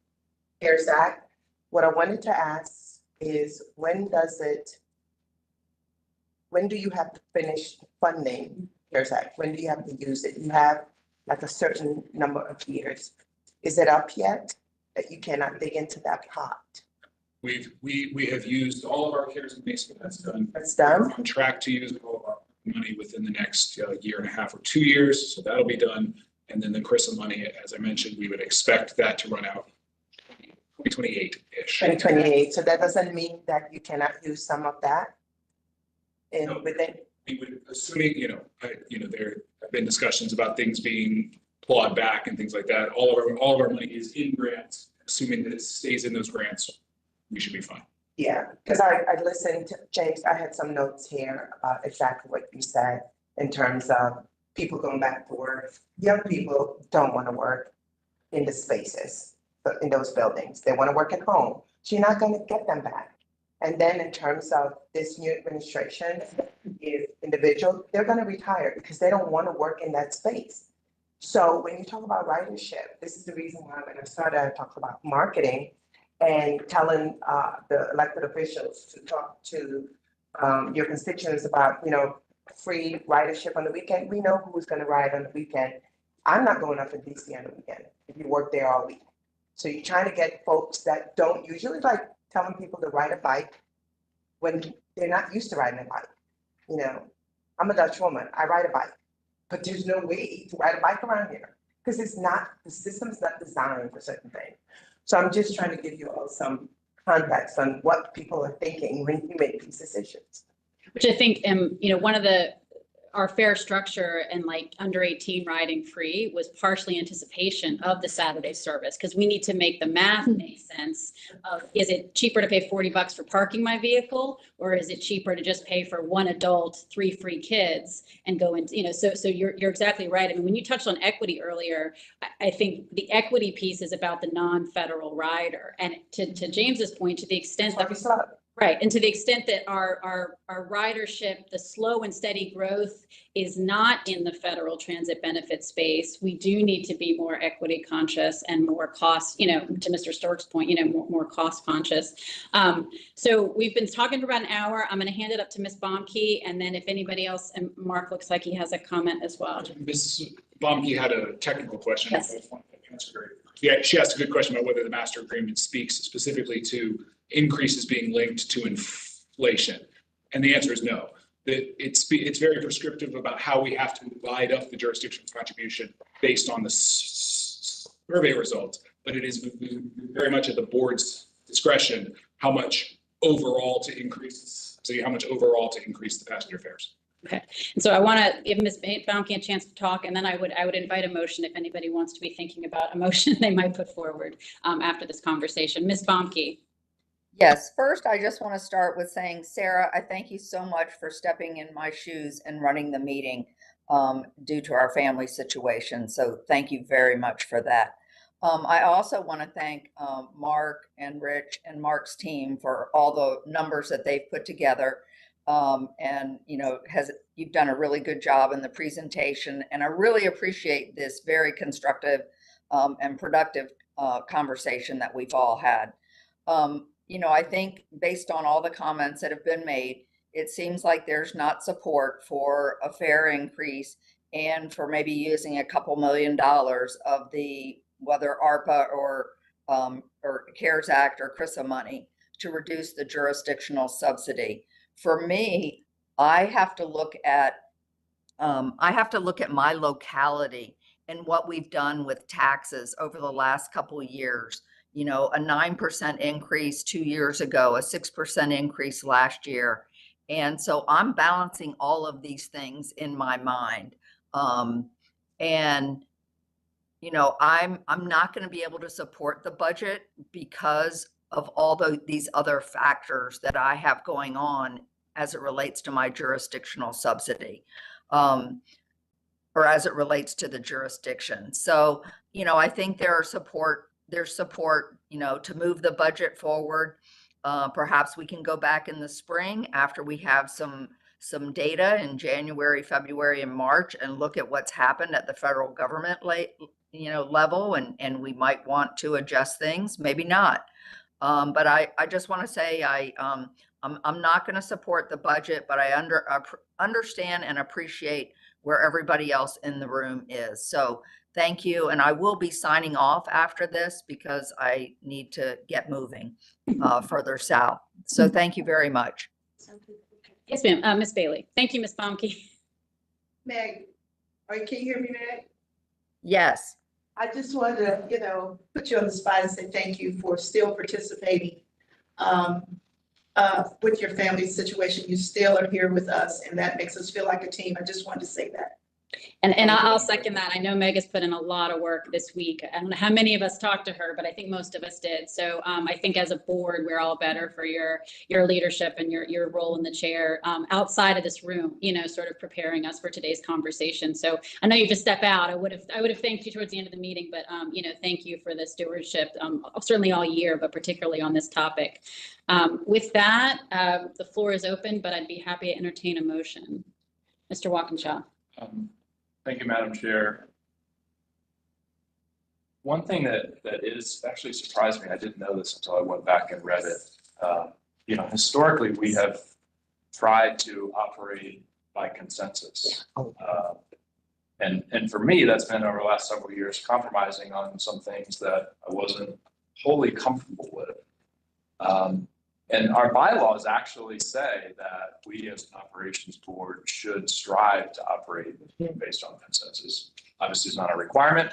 CARES Act. What I wanted to ask is when do you have to finish funding CARES Act? When do you have to use it? You have like a certain number of years. Is it up yet that you cannot dig into that pot? We have used all of our CARES and basic, that's done. That's done? We're on track to use all of our money within the next year and a half or 2 years, so that'll be done. And then the CRISA money, as I mentioned, we would expect that to run out 2028-ish. 2028, so that doesn't mean that you cannot use some of that? No. Within, We would, assuming, there have been discussions about things being clawed back and things like that. All of our money is in grants, assuming that it stays in those grants, we should be fine. yeah, because I listened to James, I had some notes here about exactly what you said in terms of people going back to work. Young people don't want to work in the spaces, in those buildings. They want to work at home. So you're not going to get them back. And then in terms of this new administration, is individual, they're going to retire because they don't want to work in that space. So when you talk about ridership, this is the reason why when I started, I talked about marketing and telling the elected officials to talk to your constituents about, free ridership on the weekend. We know who's going to ride on the weekend. I'm not going up in DC on the weekend if you work there all week. So you're trying to get folks that don't usually like telling people to ride a bike when they're not used to riding a bike. I'm a Dutch woman, I ride a bike, but there's no way to ride a bike around here because the system's not designed for certain things. So I'm just trying to give you all some context on what people are thinking when you make these decisions. Which I think, one of the our fare structure and like under 18 riding free was partially anticipation of the Saturday service. Cause we need to make the math make sense of, is it cheaper to pay $40 for parking my vehicle? Or is it cheaper to just pay for one adult, 3 free kids and go into, so you're exactly right. I mean, when you touched on equity earlier, I think the equity piece is about the non-federal rider. And to James's point, to the extent that right. And to the extent that our ridership, the slow and steady growth is not in the federal transit benefit space, we do need to be more equity conscious and more cost, to Mr. Stork's point, more cost conscious. So we've been talking for about an hour. I'm going to hand it up to Ms. Baumke, and then if anybody else, and Mark looks like he has a comment as well. Ms. Baumke had a technical question. Yes. Yeah, she asked a good question about whether the master agreement speaks specifically to increases being linked to inflation. And the answer is no. It's very prescriptive about how we have to divide up the jurisdictional contribution based on the survey results, but it is very much at the board's discretion how much overall to increase the passenger fares. Okay, and so I want to give Ms. Baumke a chance to talk, and then I would invite a motion if anybody wants to be thinking about a motion they might put forward after this conversation. Ms. Baumke. Yes, first, I just want to start with saying, Sarah, I thank you so much for stepping in my shoes and running the meeting due to our family situation. So thank you very much for that. I also want to thank Mark and Rich and Mark's team for all the numbers that they've put together. You've done a really good job in the presentation, and I really appreciate this very constructive and productive conversation that we've all had. I think based on all the comments that have been made, it seems like there's not support for a fare increase and for maybe using a couple $1 million of the, whether ARPA or CARES Act or CRISA money to reduce the jurisdictional subsidy. For me, I have to look at my locality and what we've done with taxes over the last couple of years. A 9% increase 2 years ago, a 6% increase last year. And so I'm balancing all of these things in my mind. I'm not going to be able to support the budget because of all these other factors that I have going on as it relates to my jurisdictional subsidy, or as it relates to the jurisdiction. So, I think there's support, to move the budget forward. Perhaps we can go back in the spring after we have some data in January, February, and March and look at what's happened at the federal government level, and we might want to adjust things, maybe not. But I just want to say I'm not going to support the budget, but I understand and appreciate where everybody else in the room is. So thank you. And I will be signing off after this because I need to get moving further south. So thank you very much. Yes, ma'am. Ms. Bailey. Thank you, Ms. Baumke. Meg, can you hear me, Meg? Yes. I just wanted to, put you on the spot and say thank you for still participating with your family situation. You still are here with us, and that makes us feel like a team. I just wanted to say that. And I'll second that. I know Meg has put in a lot of work this week. I don't know how many of us talked to her, but I think most of us did. So I think as a board, we're all better for your leadership and your role in the chair outside of this room, sort of preparing us for today's conversation. So I know you just step out. I would have thanked you towards the end of the meeting, but thank you for the stewardship, certainly all year, but particularly on this topic. With that, the floor is open, but I'd be happy to entertain a motion. Mr. Walkinshaw. Thank you, Madam Chair. One thing that is actually surprised me, I didn't know this until I went back and read it. Historically, we have tried to operate by consensus. And for me, that's been over the last several years compromising on some things that I wasn't wholly comfortable with. And our bylaws actually say that we as an operations board should strive to operate based on consensus. Obviously, it's not a requirement.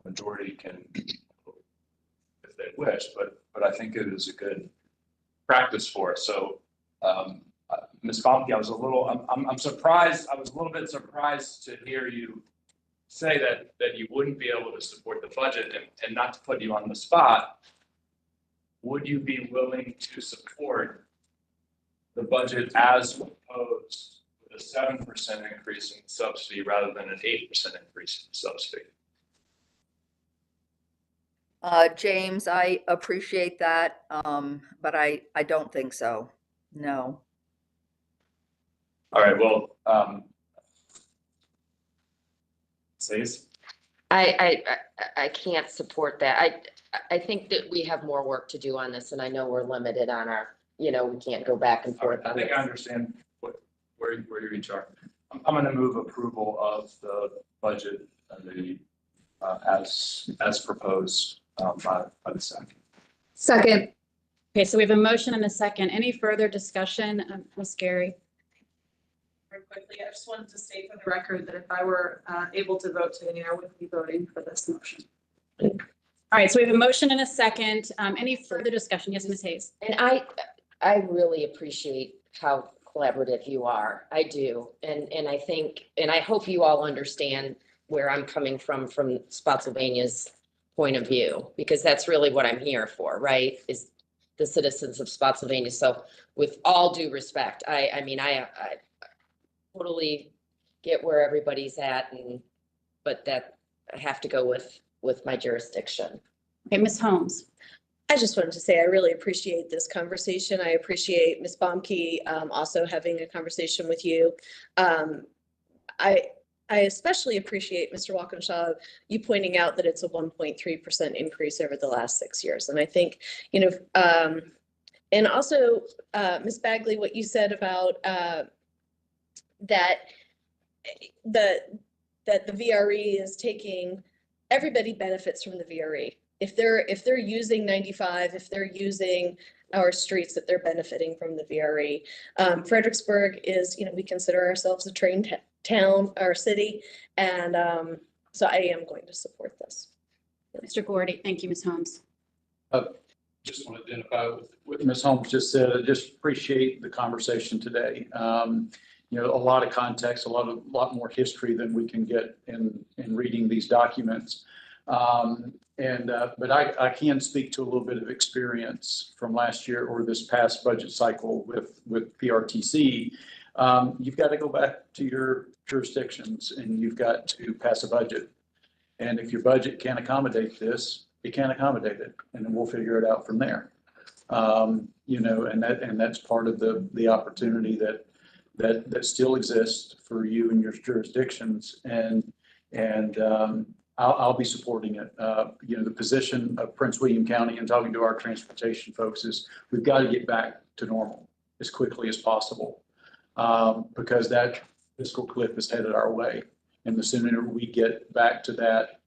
A majority can, if they wish, but I think it is a good practice for us. So Ms. Bomke, I'm surprised, I was a little bit surprised to hear you say that you wouldn't be able to support the budget, and not to put you on the spot. Would you be willing to support the budget as proposed with a 7% increase in subsidy rather than an 8% increase in subsidy? James, I appreciate that, but I don't think so. No. All right, well, Says. I can't support that. I think that we have more work to do on this, and I know we're limited on our, we can't go back and All right, forth I on think this. I understand where you're in charge. I'm going to move approval of the budget, as proposed, by the second. Second. Okay, so we have a motion and a second. Any further discussion, Ms. Gary? Very quickly, I just wanted to state for the record that if I were able to vote today, I would be voting for this motion. All right, so we have a motion and a second. Any further discussion? Yes, Ms. Hayes. And I really appreciate how collaborative you are. I do. And I think, and I hope you all understand where I'm coming from Spotsylvania's point of view, because that's really what I'm here for, right? Is the citizens of Spotsylvania. So with all due respect, I mean, I totally get where everybody's at, but that I have to go with my jurisdiction. Okay, Ms. Holmes. I just wanted to say I really appreciate this conversation. I appreciate Ms. Bomke also having a conversation with you. I especially appreciate, Mr. Walkinshaw, you pointing out that it's a 1.3% increase over the last 6 years. And I think, and also, Ms. Bagley, what you said about that the VRE is taking, everybody benefits from the VRE. If they're using 95, if they're using our streets, that they're benefiting from the VRE. Fredericksburg is, we consider ourselves a train town or city. And so I am going to support this. Mr. Gordy. Thank you, Ms. Holmes. Just want to identify with what Ms. Holmes just said. I just appreciate the conversation today. A lot of context, a lot more history than we can get in reading these documents. But I can speak to a little bit of experience from last year or this past budget cycle with PRTC. You've got to go back to your jurisdictions and you've got to pass a budget. And if your budget can't accommodate this, it can't accommodate it, and then we'll figure it out from there. And that's part of the opportunity that still exists for you and your jurisdictions, and I'll be supporting it. The position of Prince William County and talking to our transportation folks is we've got to get back to normal as quickly as possible, because that fiscal cliff is headed our way. And the sooner we get back to that,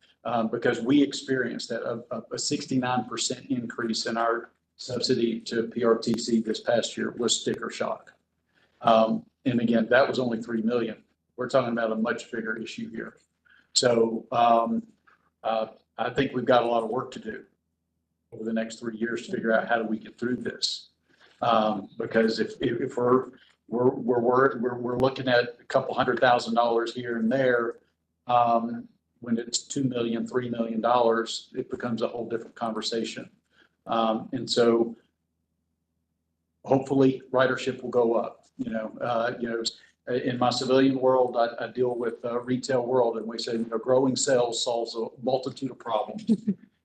because we experienced that a 69% increase in our subsidy to PRTC this past year was sticker shock. And again, that was only 3 million. We're talking about a much bigger issue here. So I think we've got a lot of work to do over the next 3 years to figure out how do we get through this. Because if we're looking at a couple $100,000 here and there, when it's $2 million, $3 million, it becomes a whole different conversation. And so hopefully ridership will go up. In my civilian world, I deal with retail world, and we say, growing sales solves a multitude of problems.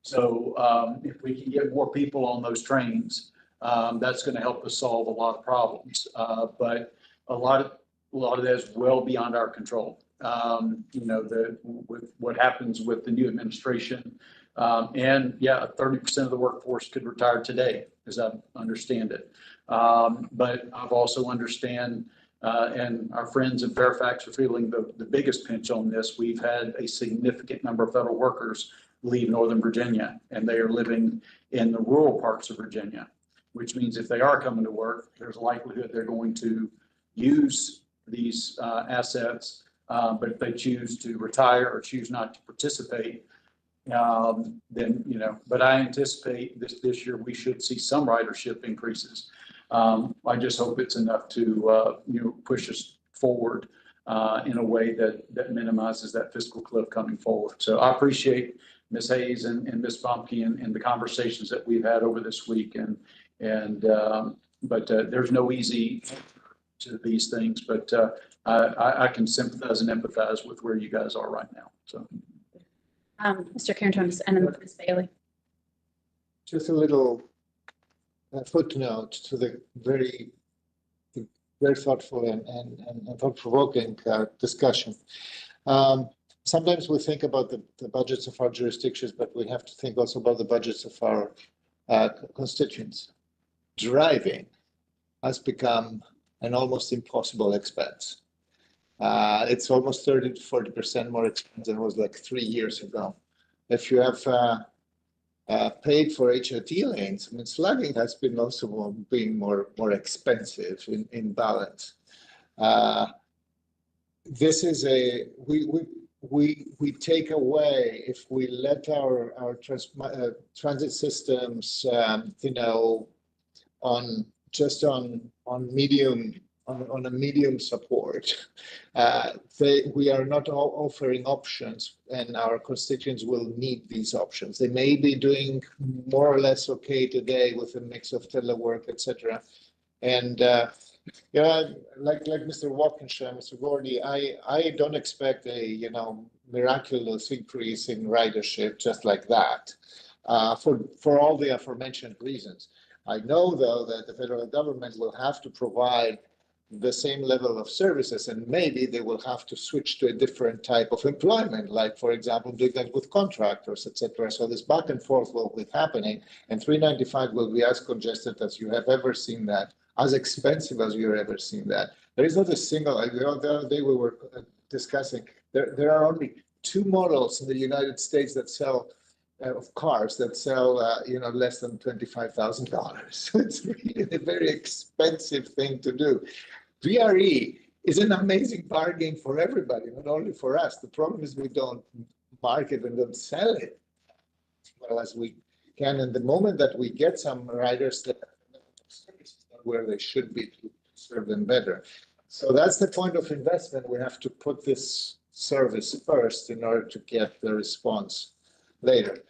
So if we can get more people on those trains, that's going to help us solve a lot of problems. But a lot of that is well beyond our control. With what happens with the new administration, and 30% of the workforce could retire today, as I understand it. But I've also understand, and our friends in Fairfax are feeling the biggest pinch on this. We've had a significant number of federal workers leave Northern Virginia, and they are living in the rural parts of Virginia, which means if they are coming to work, there's a likelihood they're going to use these assets. But if they choose to retire or choose not to participate, then, but I anticipate this year we should see some ridership increases. I just hope it's enough to, push us forward in a way that minimizes that fiscal cliff coming forward. So I appreciate Ms. Hayes and Ms. Bumpke and the conversations that we've had over this week. But there's no easy to these things, but I can sympathize and empathize with where you guys are right now. So, Mr. Carantonis and then Ms. Bailey. Just a little footnote to the very thoughtful and thought-provoking discussion. Sometimes we think about the budgets of our jurisdictions, but we have to think also about the budgets of our constituents. Driving has become an almost impossible expense. It's almost 30 to 40% more expensive than it was like 3 years ago. If you have paid for HOT lanes, I mean, slugging has been also being more expensive in balance. This is we take away, if we let our transit systems, on a medium support, we are not all offering options, and our constituents will need these options. They may be doing more or less okay today with a mix of telework, etc. And like Mr. Walkinshaw, Mr. Gordy, I don't expect a miraculous increase in ridership just like that, for all the aforementioned reasons. I know, though, that the federal government will have to provide the same level of services, and maybe they will have to switch to a different type of employment, like, for example, doing that with contractors, etc. So this back and forth will be happening, and 395 will be as congested as you have ever seen that, as expensive as you've ever seen that. There is not a single, the other day we were discussing, there are only 2 models in the United States that sell of cars that sell, less than $25,000. So it's really a very expensive thing to do. VRE is an amazing bargain for everybody, not only for us. The problem is we don't market and don't sell it as well as we can. And the moment that we get some riders that are where they should be to serve them better. So that's the point of investment. We have to put this service first in order to get the response later.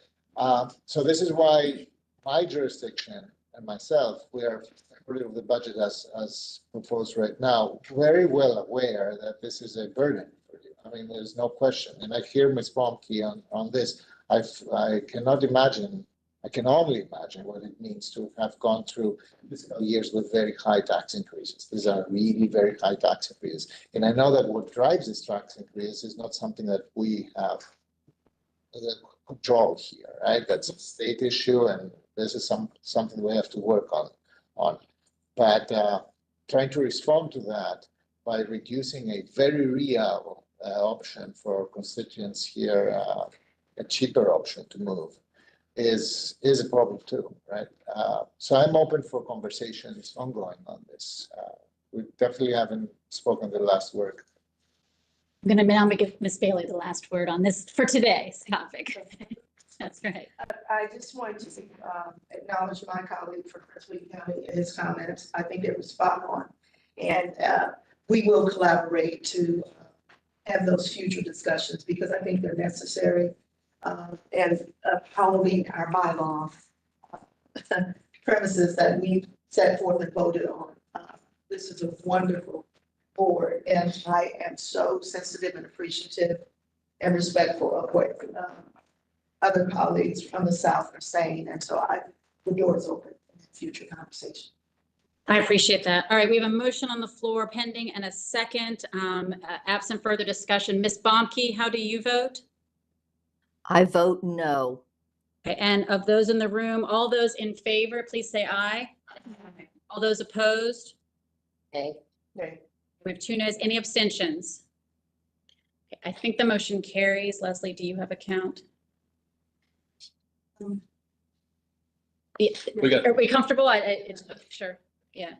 So this is why my jurisdiction and myself, we are of the budget as proposed right now, very well aware that this is a burden for you. I mean, there's no question. And I hear Ms. Baumke on this. I cannot imagine, I can only imagine what it means to have gone through years with very high tax increases. These are really very high tax increases. And I know that what drives these tax increases is not something that we have control here, right? That's a state issue, and this is something we have to work on. But trying to respond to that by reducing a very real option for constituents here, a cheaper option to move, is a problem too, right? So I'm open for conversations ongoing on this. We definitely haven't spoken the last word. I'm going to now give Ms. Bailey the last word on this for today's topic. That's right. I just wanted to acknowledge my colleague from Prince County and his comments. I think it was spot on. And we will collaborate to have those future discussions because I think they're necessary. And following our bylaw premises that we set forth and voted on. This is a wonderful board, and I am so sensitive and appreciative and respectful of what other colleagues from the South are saying. And so the door is open for future conversation. I appreciate that. All right, we have a motion on the floor pending and a second. Absent further discussion, Ms. Baumke, how do you vote? I vote no. Okay, and of those in the room, all those in favor, please say aye. All those opposed? Okay. Okay. We have 2 noes. Any abstentions? Okay, I think the motion carries. Leslie, do you have a count? Are we comfortable? It's sure. Yeah.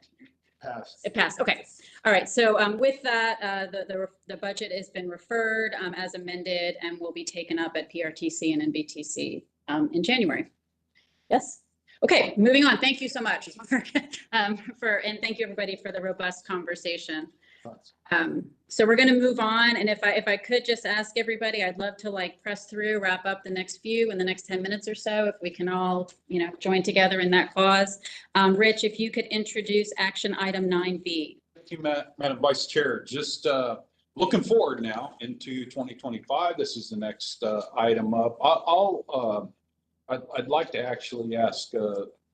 Pass. It passed. Okay. All right. So with that, the budget has been referred as amended and will be taken up at PRTC and NBTC in January. Yes. Okay, moving on. Thank you so much and thank you everybody for the robust conversation. So we're going to move on. And if I could just ask everybody, I'd love to like press through, wrap up the next few in the next 10 minutes or so, if we can all, join together in that cause. Rich, if you could introduce action item 9B. Thank you, Madam Vice Chair. Just looking forward now into 2025. This is the next item up. I'd like to actually ask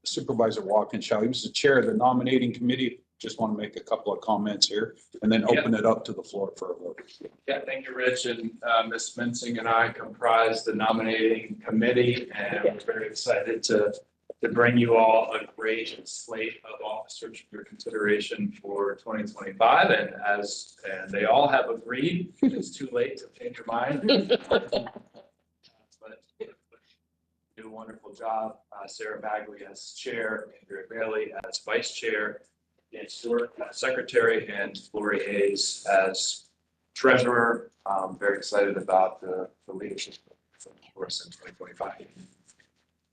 Supervisor Walkinshaw. He was the chair of the nominating committee. Just want to make a couple of comments here and then open it up to the floor for a vote. Yeah, thank you, Rich. And Ms. Mensing and I comprise the nominating committee, and we're very excited to bring you all a great slate of officers for your consideration for 2025. And they all have agreed, it's too late to change your mind. But do a wonderful job. Sarah Bagley as chair, Andrea Bailey as vice chair, Dan Stewart as secretary, and Lori Hayes as treasurer. Very excited about the leadership for us in 2025.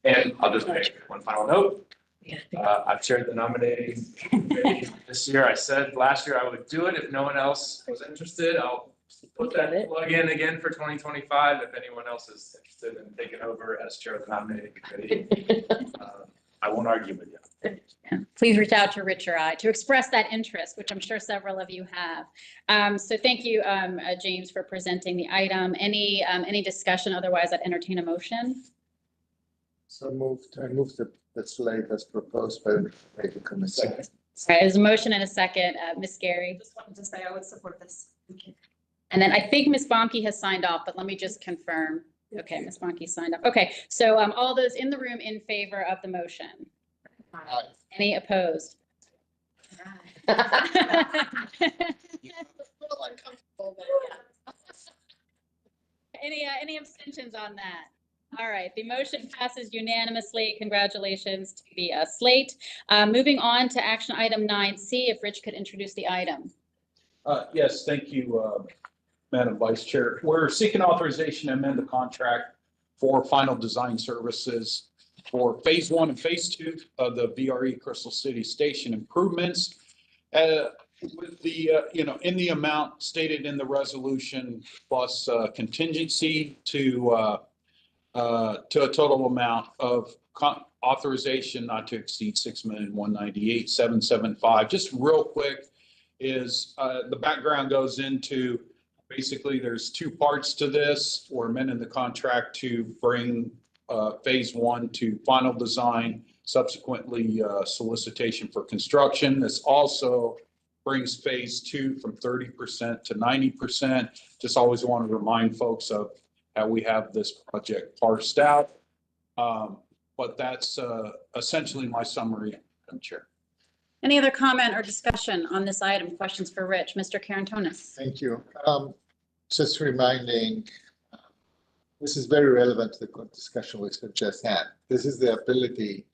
And I'll just make one final note. I've chaired the nominating committee this year. I said last year I would do it if no one else was interested. I'll put that plug in again for 2025 if anyone else is interested in taking over as chair of the nominating committee. I won't argue with you. Yeah. Please reach out to Rich or I to express that interest, which I'm sure several of you have. So thank you, James, for presenting the item. Any discussion? Otherwise, I'd entertain a motion. So I moved the slate as proposed by the committee. All right, there's a motion and a second. Ms. Gary. Just wanted to say I would support this. Thank you. And then I think Ms. Bonke has signed off, but let me just confirm. Okay, Ms. Bonke signed up. Okay, so all those in the room in favor of the motion? Aye. Any opposed? Any abstentions on that? All right, the motion passes unanimously. Congratulations to the slate. Moving on to action item 9C, if Rich could introduce the item. Yes, thank you, Madam Vice Chair. We're seeking authorization to amend the contract for final design services for phase 1 and phase 2 of the VRE Crystal City Station improvements. With the, in the amount stated in the resolution plus contingency to a total amount of authorization not to exceed $6,198,775. Just real quick is the background goes into basically there's two parts to this. We're amending the contract to bring phase 1 to final design, subsequently solicitation for construction. This also brings phase 2 from 30% to 90%. Just always want to remind folks of how we have this project parsed out. But that's essentially my summary, Madam Chair. Any other comment or discussion on this item? Questions for Rich? Mr. Karantonis. Thank you. Just reminding, this is very relevant to the discussion we just had. This is the ability,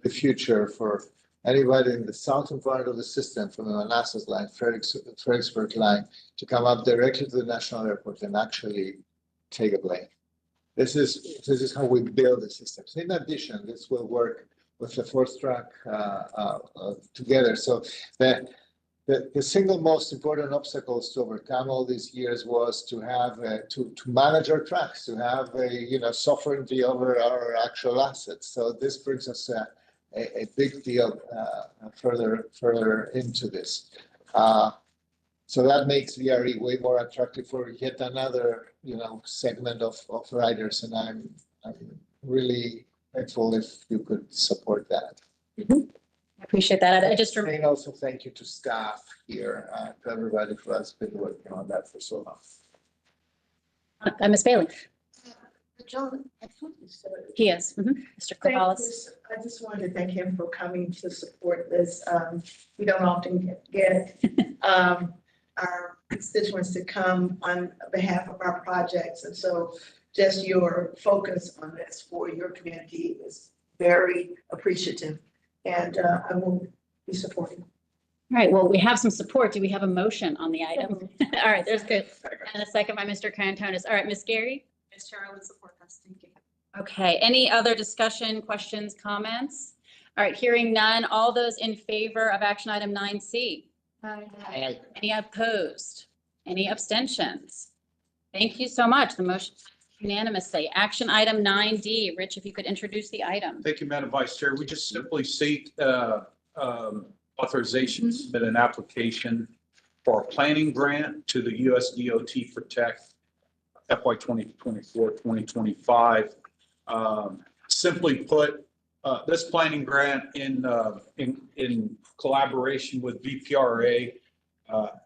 the future for anybody in the southern part of the system, from the Manassas line, Fredericksburg line, to come up directly to the national airport and actually take a plane. This is how we build the systems. In addition, this will work with the fourth track together. So the single most important obstacles to overcome all these years was to have to manage our tracks, to have a sovereignty over our actual assets. So this brings us a big deal further into this. So that makes VRE way more attractive for yet another segment of riders, and I'm really grateful if you could support that. I appreciate that. I just And also thank you to staff here, to everybody who has been working on that for so long. Ms. Bailey. John, I thought you said. He is. Mr. Corvallis. I just wanted to thank him for coming to support this. We don't often get our constituents to come on behalf of our projects. And so just your focus on this for your community is very appreciative. And I will be supporting. All right, well, we have some support. Do we have a motion on the item? All right, there's good. And a second by Mr. Karantonis. All right, Ms. Gary? Ms. Chair, I would support this. Thank you. Okay, any other discussion, questions, comments? All right, hearing none. All those in favor of action item 9C? Aye. Any opposed? Any abstentions? Thank you so much. The motion passes unanimously. Action item 9D. Rich, if you could introduce the item. Thank you, Madam Vice Chair. We just simply seek authorization to submit an application for a planning grant to the US DOT Protect FY 2024, 2025. Simply put, this planning grant in collaboration with VPRA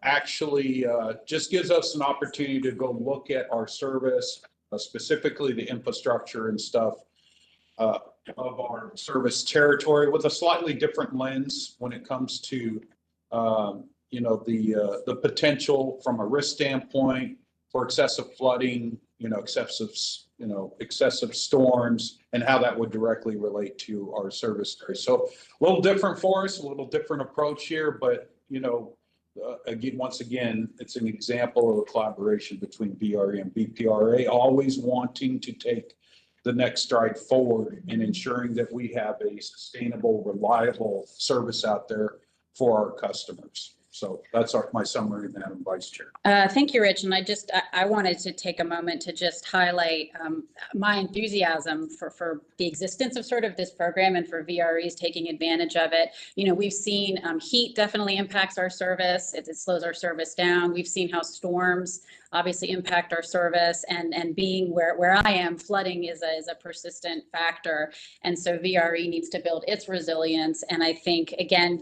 actually just gives us an opportunity to go look at our service, specifically the infrastructure and stuff of our service territory with a slightly different lens when it comes to the potential from a risk standpoint for excessive flooding, excessive storms, and how that would directly relate to our service area. So a little different for us, a little different approach here, but again, once again, it's an example of a collaboration between VRE and BPRA, always wanting to take the next stride forward in ensuring that we have a sustainable, reliable service out there for our customers. So that's my summary, Madam Vice Chair. Thank you, Rich. And I wanted to take a moment to just highlight my enthusiasm for the existence of sort of this program and for VREs taking advantage of it. We've seen heat definitely impacts our service. It slows our service down. We've seen how storms obviously impact our service, and being where I am, flooding is a persistent factor. And so VRE needs to build its resilience. And I think, again,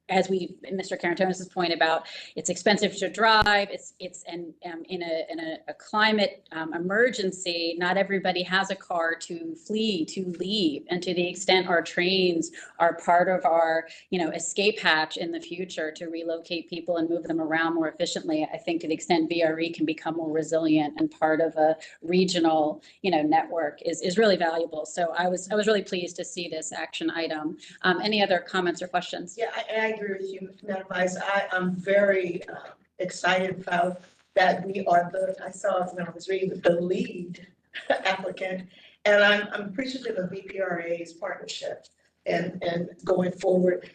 as Mr. Carantonis' point about it's expensive to drive, it's in a climate emergency, not everybody has a car to leave. And to the extent our trains are part of our, escape hatch in the future to relocate people and move them around more efficiently, I think to the extent VRE can become more resilient and part of a regional, network is really valuable. So I was really pleased to see this action item. Any other comments or questions? Yeah, I agree with you, Madam Vice. I am very excited about that we are I saw when I was reading the lead applicant, and I'm appreciative of BPRA's partnership and going forward.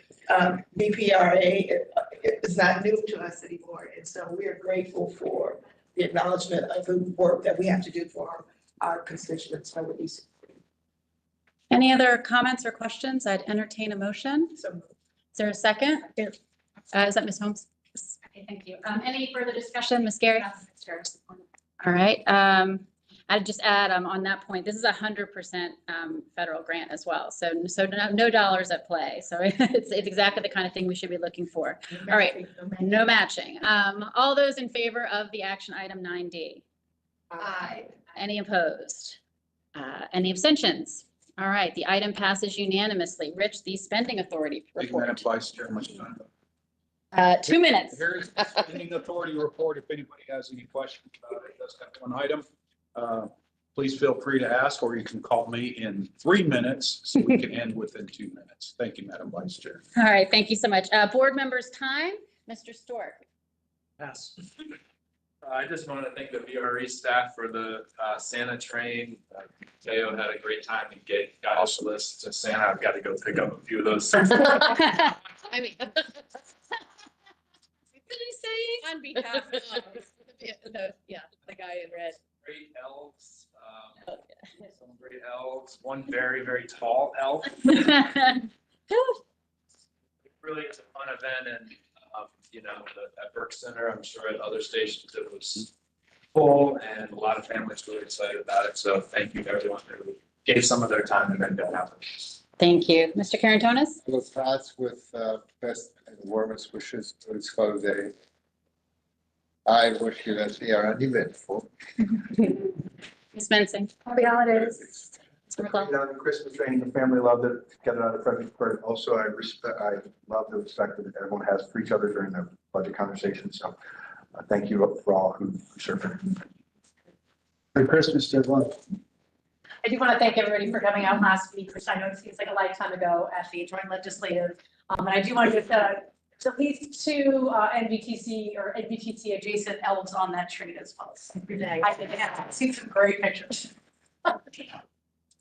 BPRA is not new to us anymore, and so we are grateful for the acknowledgement of the work that we have to do for our constituents. Any other comments or questions? I'd entertain a motion. So Is there a second? Is that Ms. Holmes? Okay, thank you. Any further discussion, Ms. Gary? All right. I'd just add on that point, this is 100% federal grant as well. So no dollars at play. So it's exactly the kind of thing we should be looking for. All right. No matching. All those in favor of the action item 9D? Aye. Any opposed? Any abstentions? All right, the item passes unanimously. Rich, the spending authority Thank you, Madam report. Vice Chair. 2 minutes. Here's the spending authority report. If anybody has any questions about it, that's got one item. Please feel free to ask, or you can call me in 3 minutes so we can end within 2 minutes. Thank you, Madam Vice Chair. All right, thank you so much. Board members' time, Mr. Stork. Yes. I just want to thank the VRE staff for the Santa train. Teo had a great time and got us a list to Santa. I've got to go pick up a few of those. I mean. What did he say? On behalf of, the guy in red. Great elves. Some great elves. One very, very tall elf. Really, it's a fun event, and at Burke Center, I'm sure at other stations it was full, and a lot of families really excited about it. So thank you to everyone who gave some of their time to make that happen. Thank you. Mr. Carantonis? Let's start with best and warmest wishes to this holiday. I wish you that they are uneventful. Ms. Mensing? Happy holidays. The Christmas train, the family loved it. Get it out of Fredericksburg. Also, I love the respect that everyone has for each other during the budget conversation. So thank you for all who served. Merry Christmas to everyone. I do want to thank everybody for coming out last week, which I know it seems like a lifetime ago at the Joint Legislative. And I do want to get at least 2 NVTC or NVTC adjacent elves on that train as well. So I think I've seen some great pictures.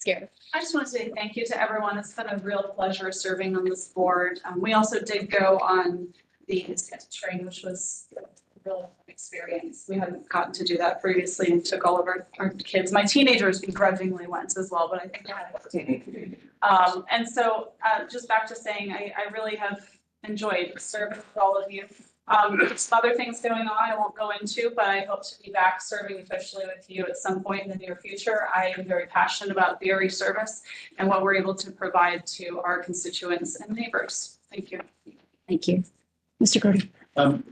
Gary. I just want to say thank you to everyone. It's been a real pleasure serving on this board. We also did go on the sketch train, which was a real experience. We hadn't gotten to do that previously and took all of our kids. My teenagers begrudgingly went as well, but I think and so just back to saying, I really have enjoyed serving with all of you. Some other things going on I won't go into, but I hope to be back serving officially with you at some point in the near future. I am very passionate about VRE service and what we're able to provide to our constituents and neighbors. Thank you. Thank you. Mr. Grody.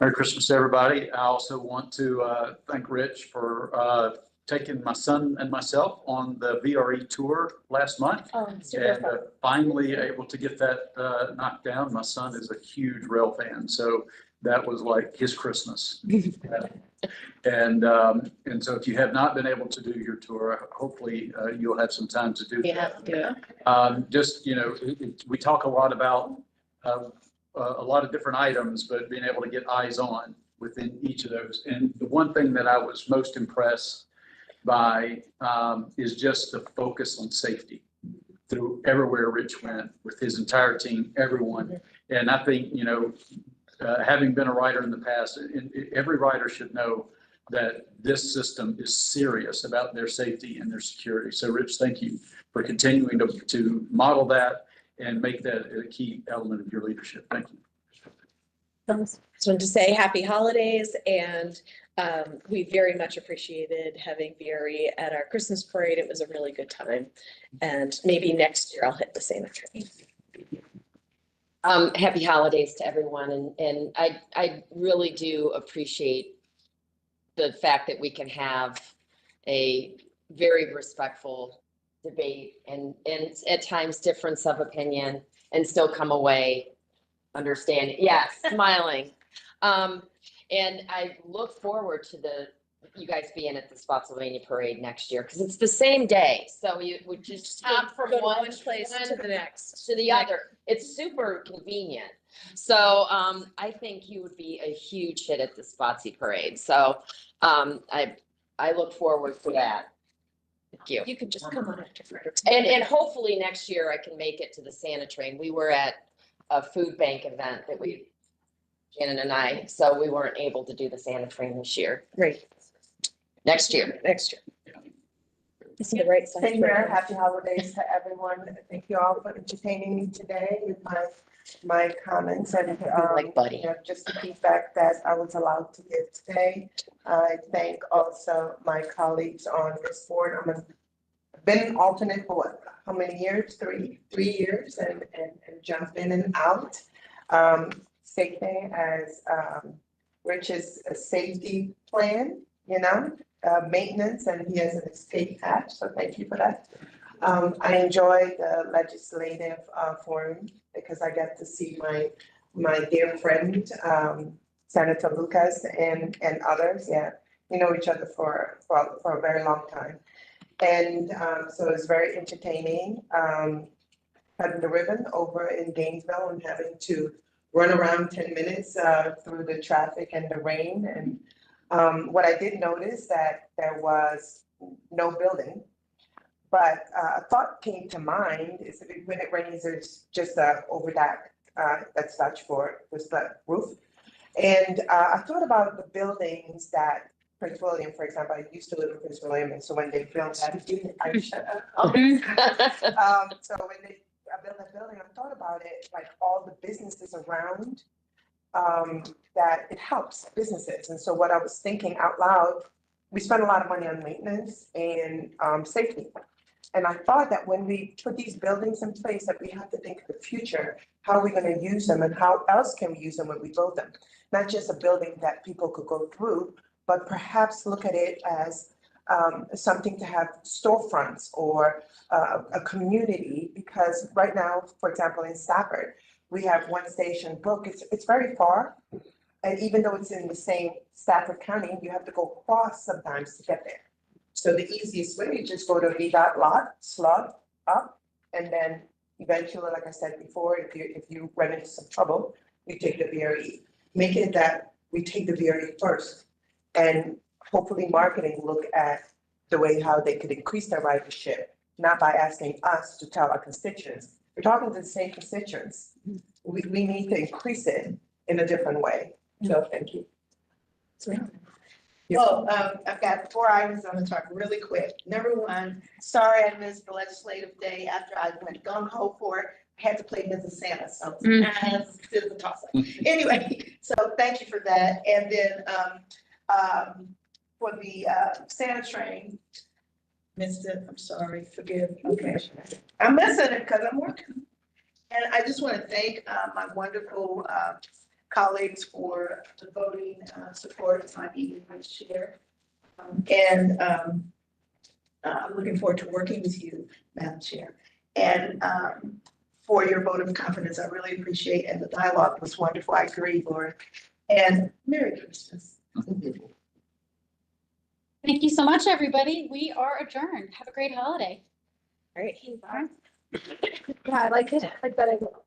Merry Christmas, everybody. I also want to thank Rich for taking my son and myself on the VRE tour last month. Oh, And finally able to get that knocked down. My son is a huge rail fan, so that was like his Christmas. And so if you have not been able to do your tour, hopefully you'll have some time to do that. Yeah. Just, we talk a lot about a lot of different items, but being able to get eyes on within each of those. And the one thing that I was most impressed by is just the focus on safety through everywhere Rich went with his entire team, everyone. And I think, having been a writer in the past, every writer should know that this system is serious about their safety and their security. So Rich, thank you for continuing to model that and make that a key element of your leadership. Thank you. Just wanted to say happy holidays, and we very much appreciated having VRE at our Christmas parade. It was a really good time, and maybe next year I'll hit the Santa train. Happy holidays to everyone, and I really do appreciate the fact that we can have a very respectful debate and at times difference of opinion and still come away understanding, yes, smiling. And I look forward to you guys being at the Spotsylvania Parade next year, because it's the same day. So you would just hop from one place to the next. to the other. It's super convenient. So I think you would be a huge hit at the Spotsy Parade. So I look forward to that. Thank you. You could just come on after. And hopefully next year I can make it to the Santa train. We were at a food bank event that Shannon and I, so we weren't able to do the Santa train this year. Great. Next year. Next year. This is the right side. Same here. Happy holidays to everyone. Thank you all for entertaining me today with my comments and Like Buddy. just the feedback that I was allowed to give today. I thank also my colleagues on this board. I've been an alternate for what, how many years? Three years, and jump in and out. Same thing as Rich's safety plan, maintenance, and he has an escape hatch, so thank you for that. I enjoy the legislative forum because I get to see my dear friend, Senator Lucas and others. Yeah, we know each other for a very long time. And so it's very entertaining, cutting the ribbon over in Gainesville and having to run around 10 minutes through the traffic and the rain. And what I did notice that there was no building, but a thought came to mind is that when it rains, there's just a overdeck that's Dutch for just the roof. And I thought about the buildings that Prince William, for example, I used to live in Prince William, and so when they built that, I shut up. So when they built that building, I thought about it, like all the businesses around, that it helps businesses. And so what I was thinking out loud, we spend a lot of money on maintenance and safety. And I thought that when we put these buildings in place, that we have to think of the future. How are we going to use them, and how else can we use them when we build them? Not just a building that people could go through, but perhaps look at it as something to have storefronts or a community. Because right now, for example, in Stafford, we have one station book. It's very far. And even though it's in the same Stafford County, you have to go across sometimes to get there. So the easiest way, you just go to VDOT lot, slug up, and then eventually, like I said before, if you run into some trouble, you take the VRE. Make it that we take the VRE first, and hopefully marketing look at the way how they could increase their ridership not by asking us to tell our constituents. We're talking to the same constituents. We need to increase it in a different way. So thank you. Well, I've got 4 items I'm gonna talk really quick. Number one, sorry I missed the legislative day after I went gung ho for it. I had to play Mrs. Santa, so it's a toss up. Anyway, so thank you for that. And then, for the, Santa train, missed it, I'm sorry, forgive, okay. I'm missing it because I'm working. And I just want to thank, my wonderful, colleagues for the voting support of my meeting vice chair. I'm looking forward to working with you, Madam Chair. And for your vote of confidence, I really appreciate, and the dialogue was wonderful. I agree, Laura. And Merry Christmas. Thank you so much, everybody. We are adjourned. Have a great holiday. All right. Bye. Yeah, I like it. I bet I will.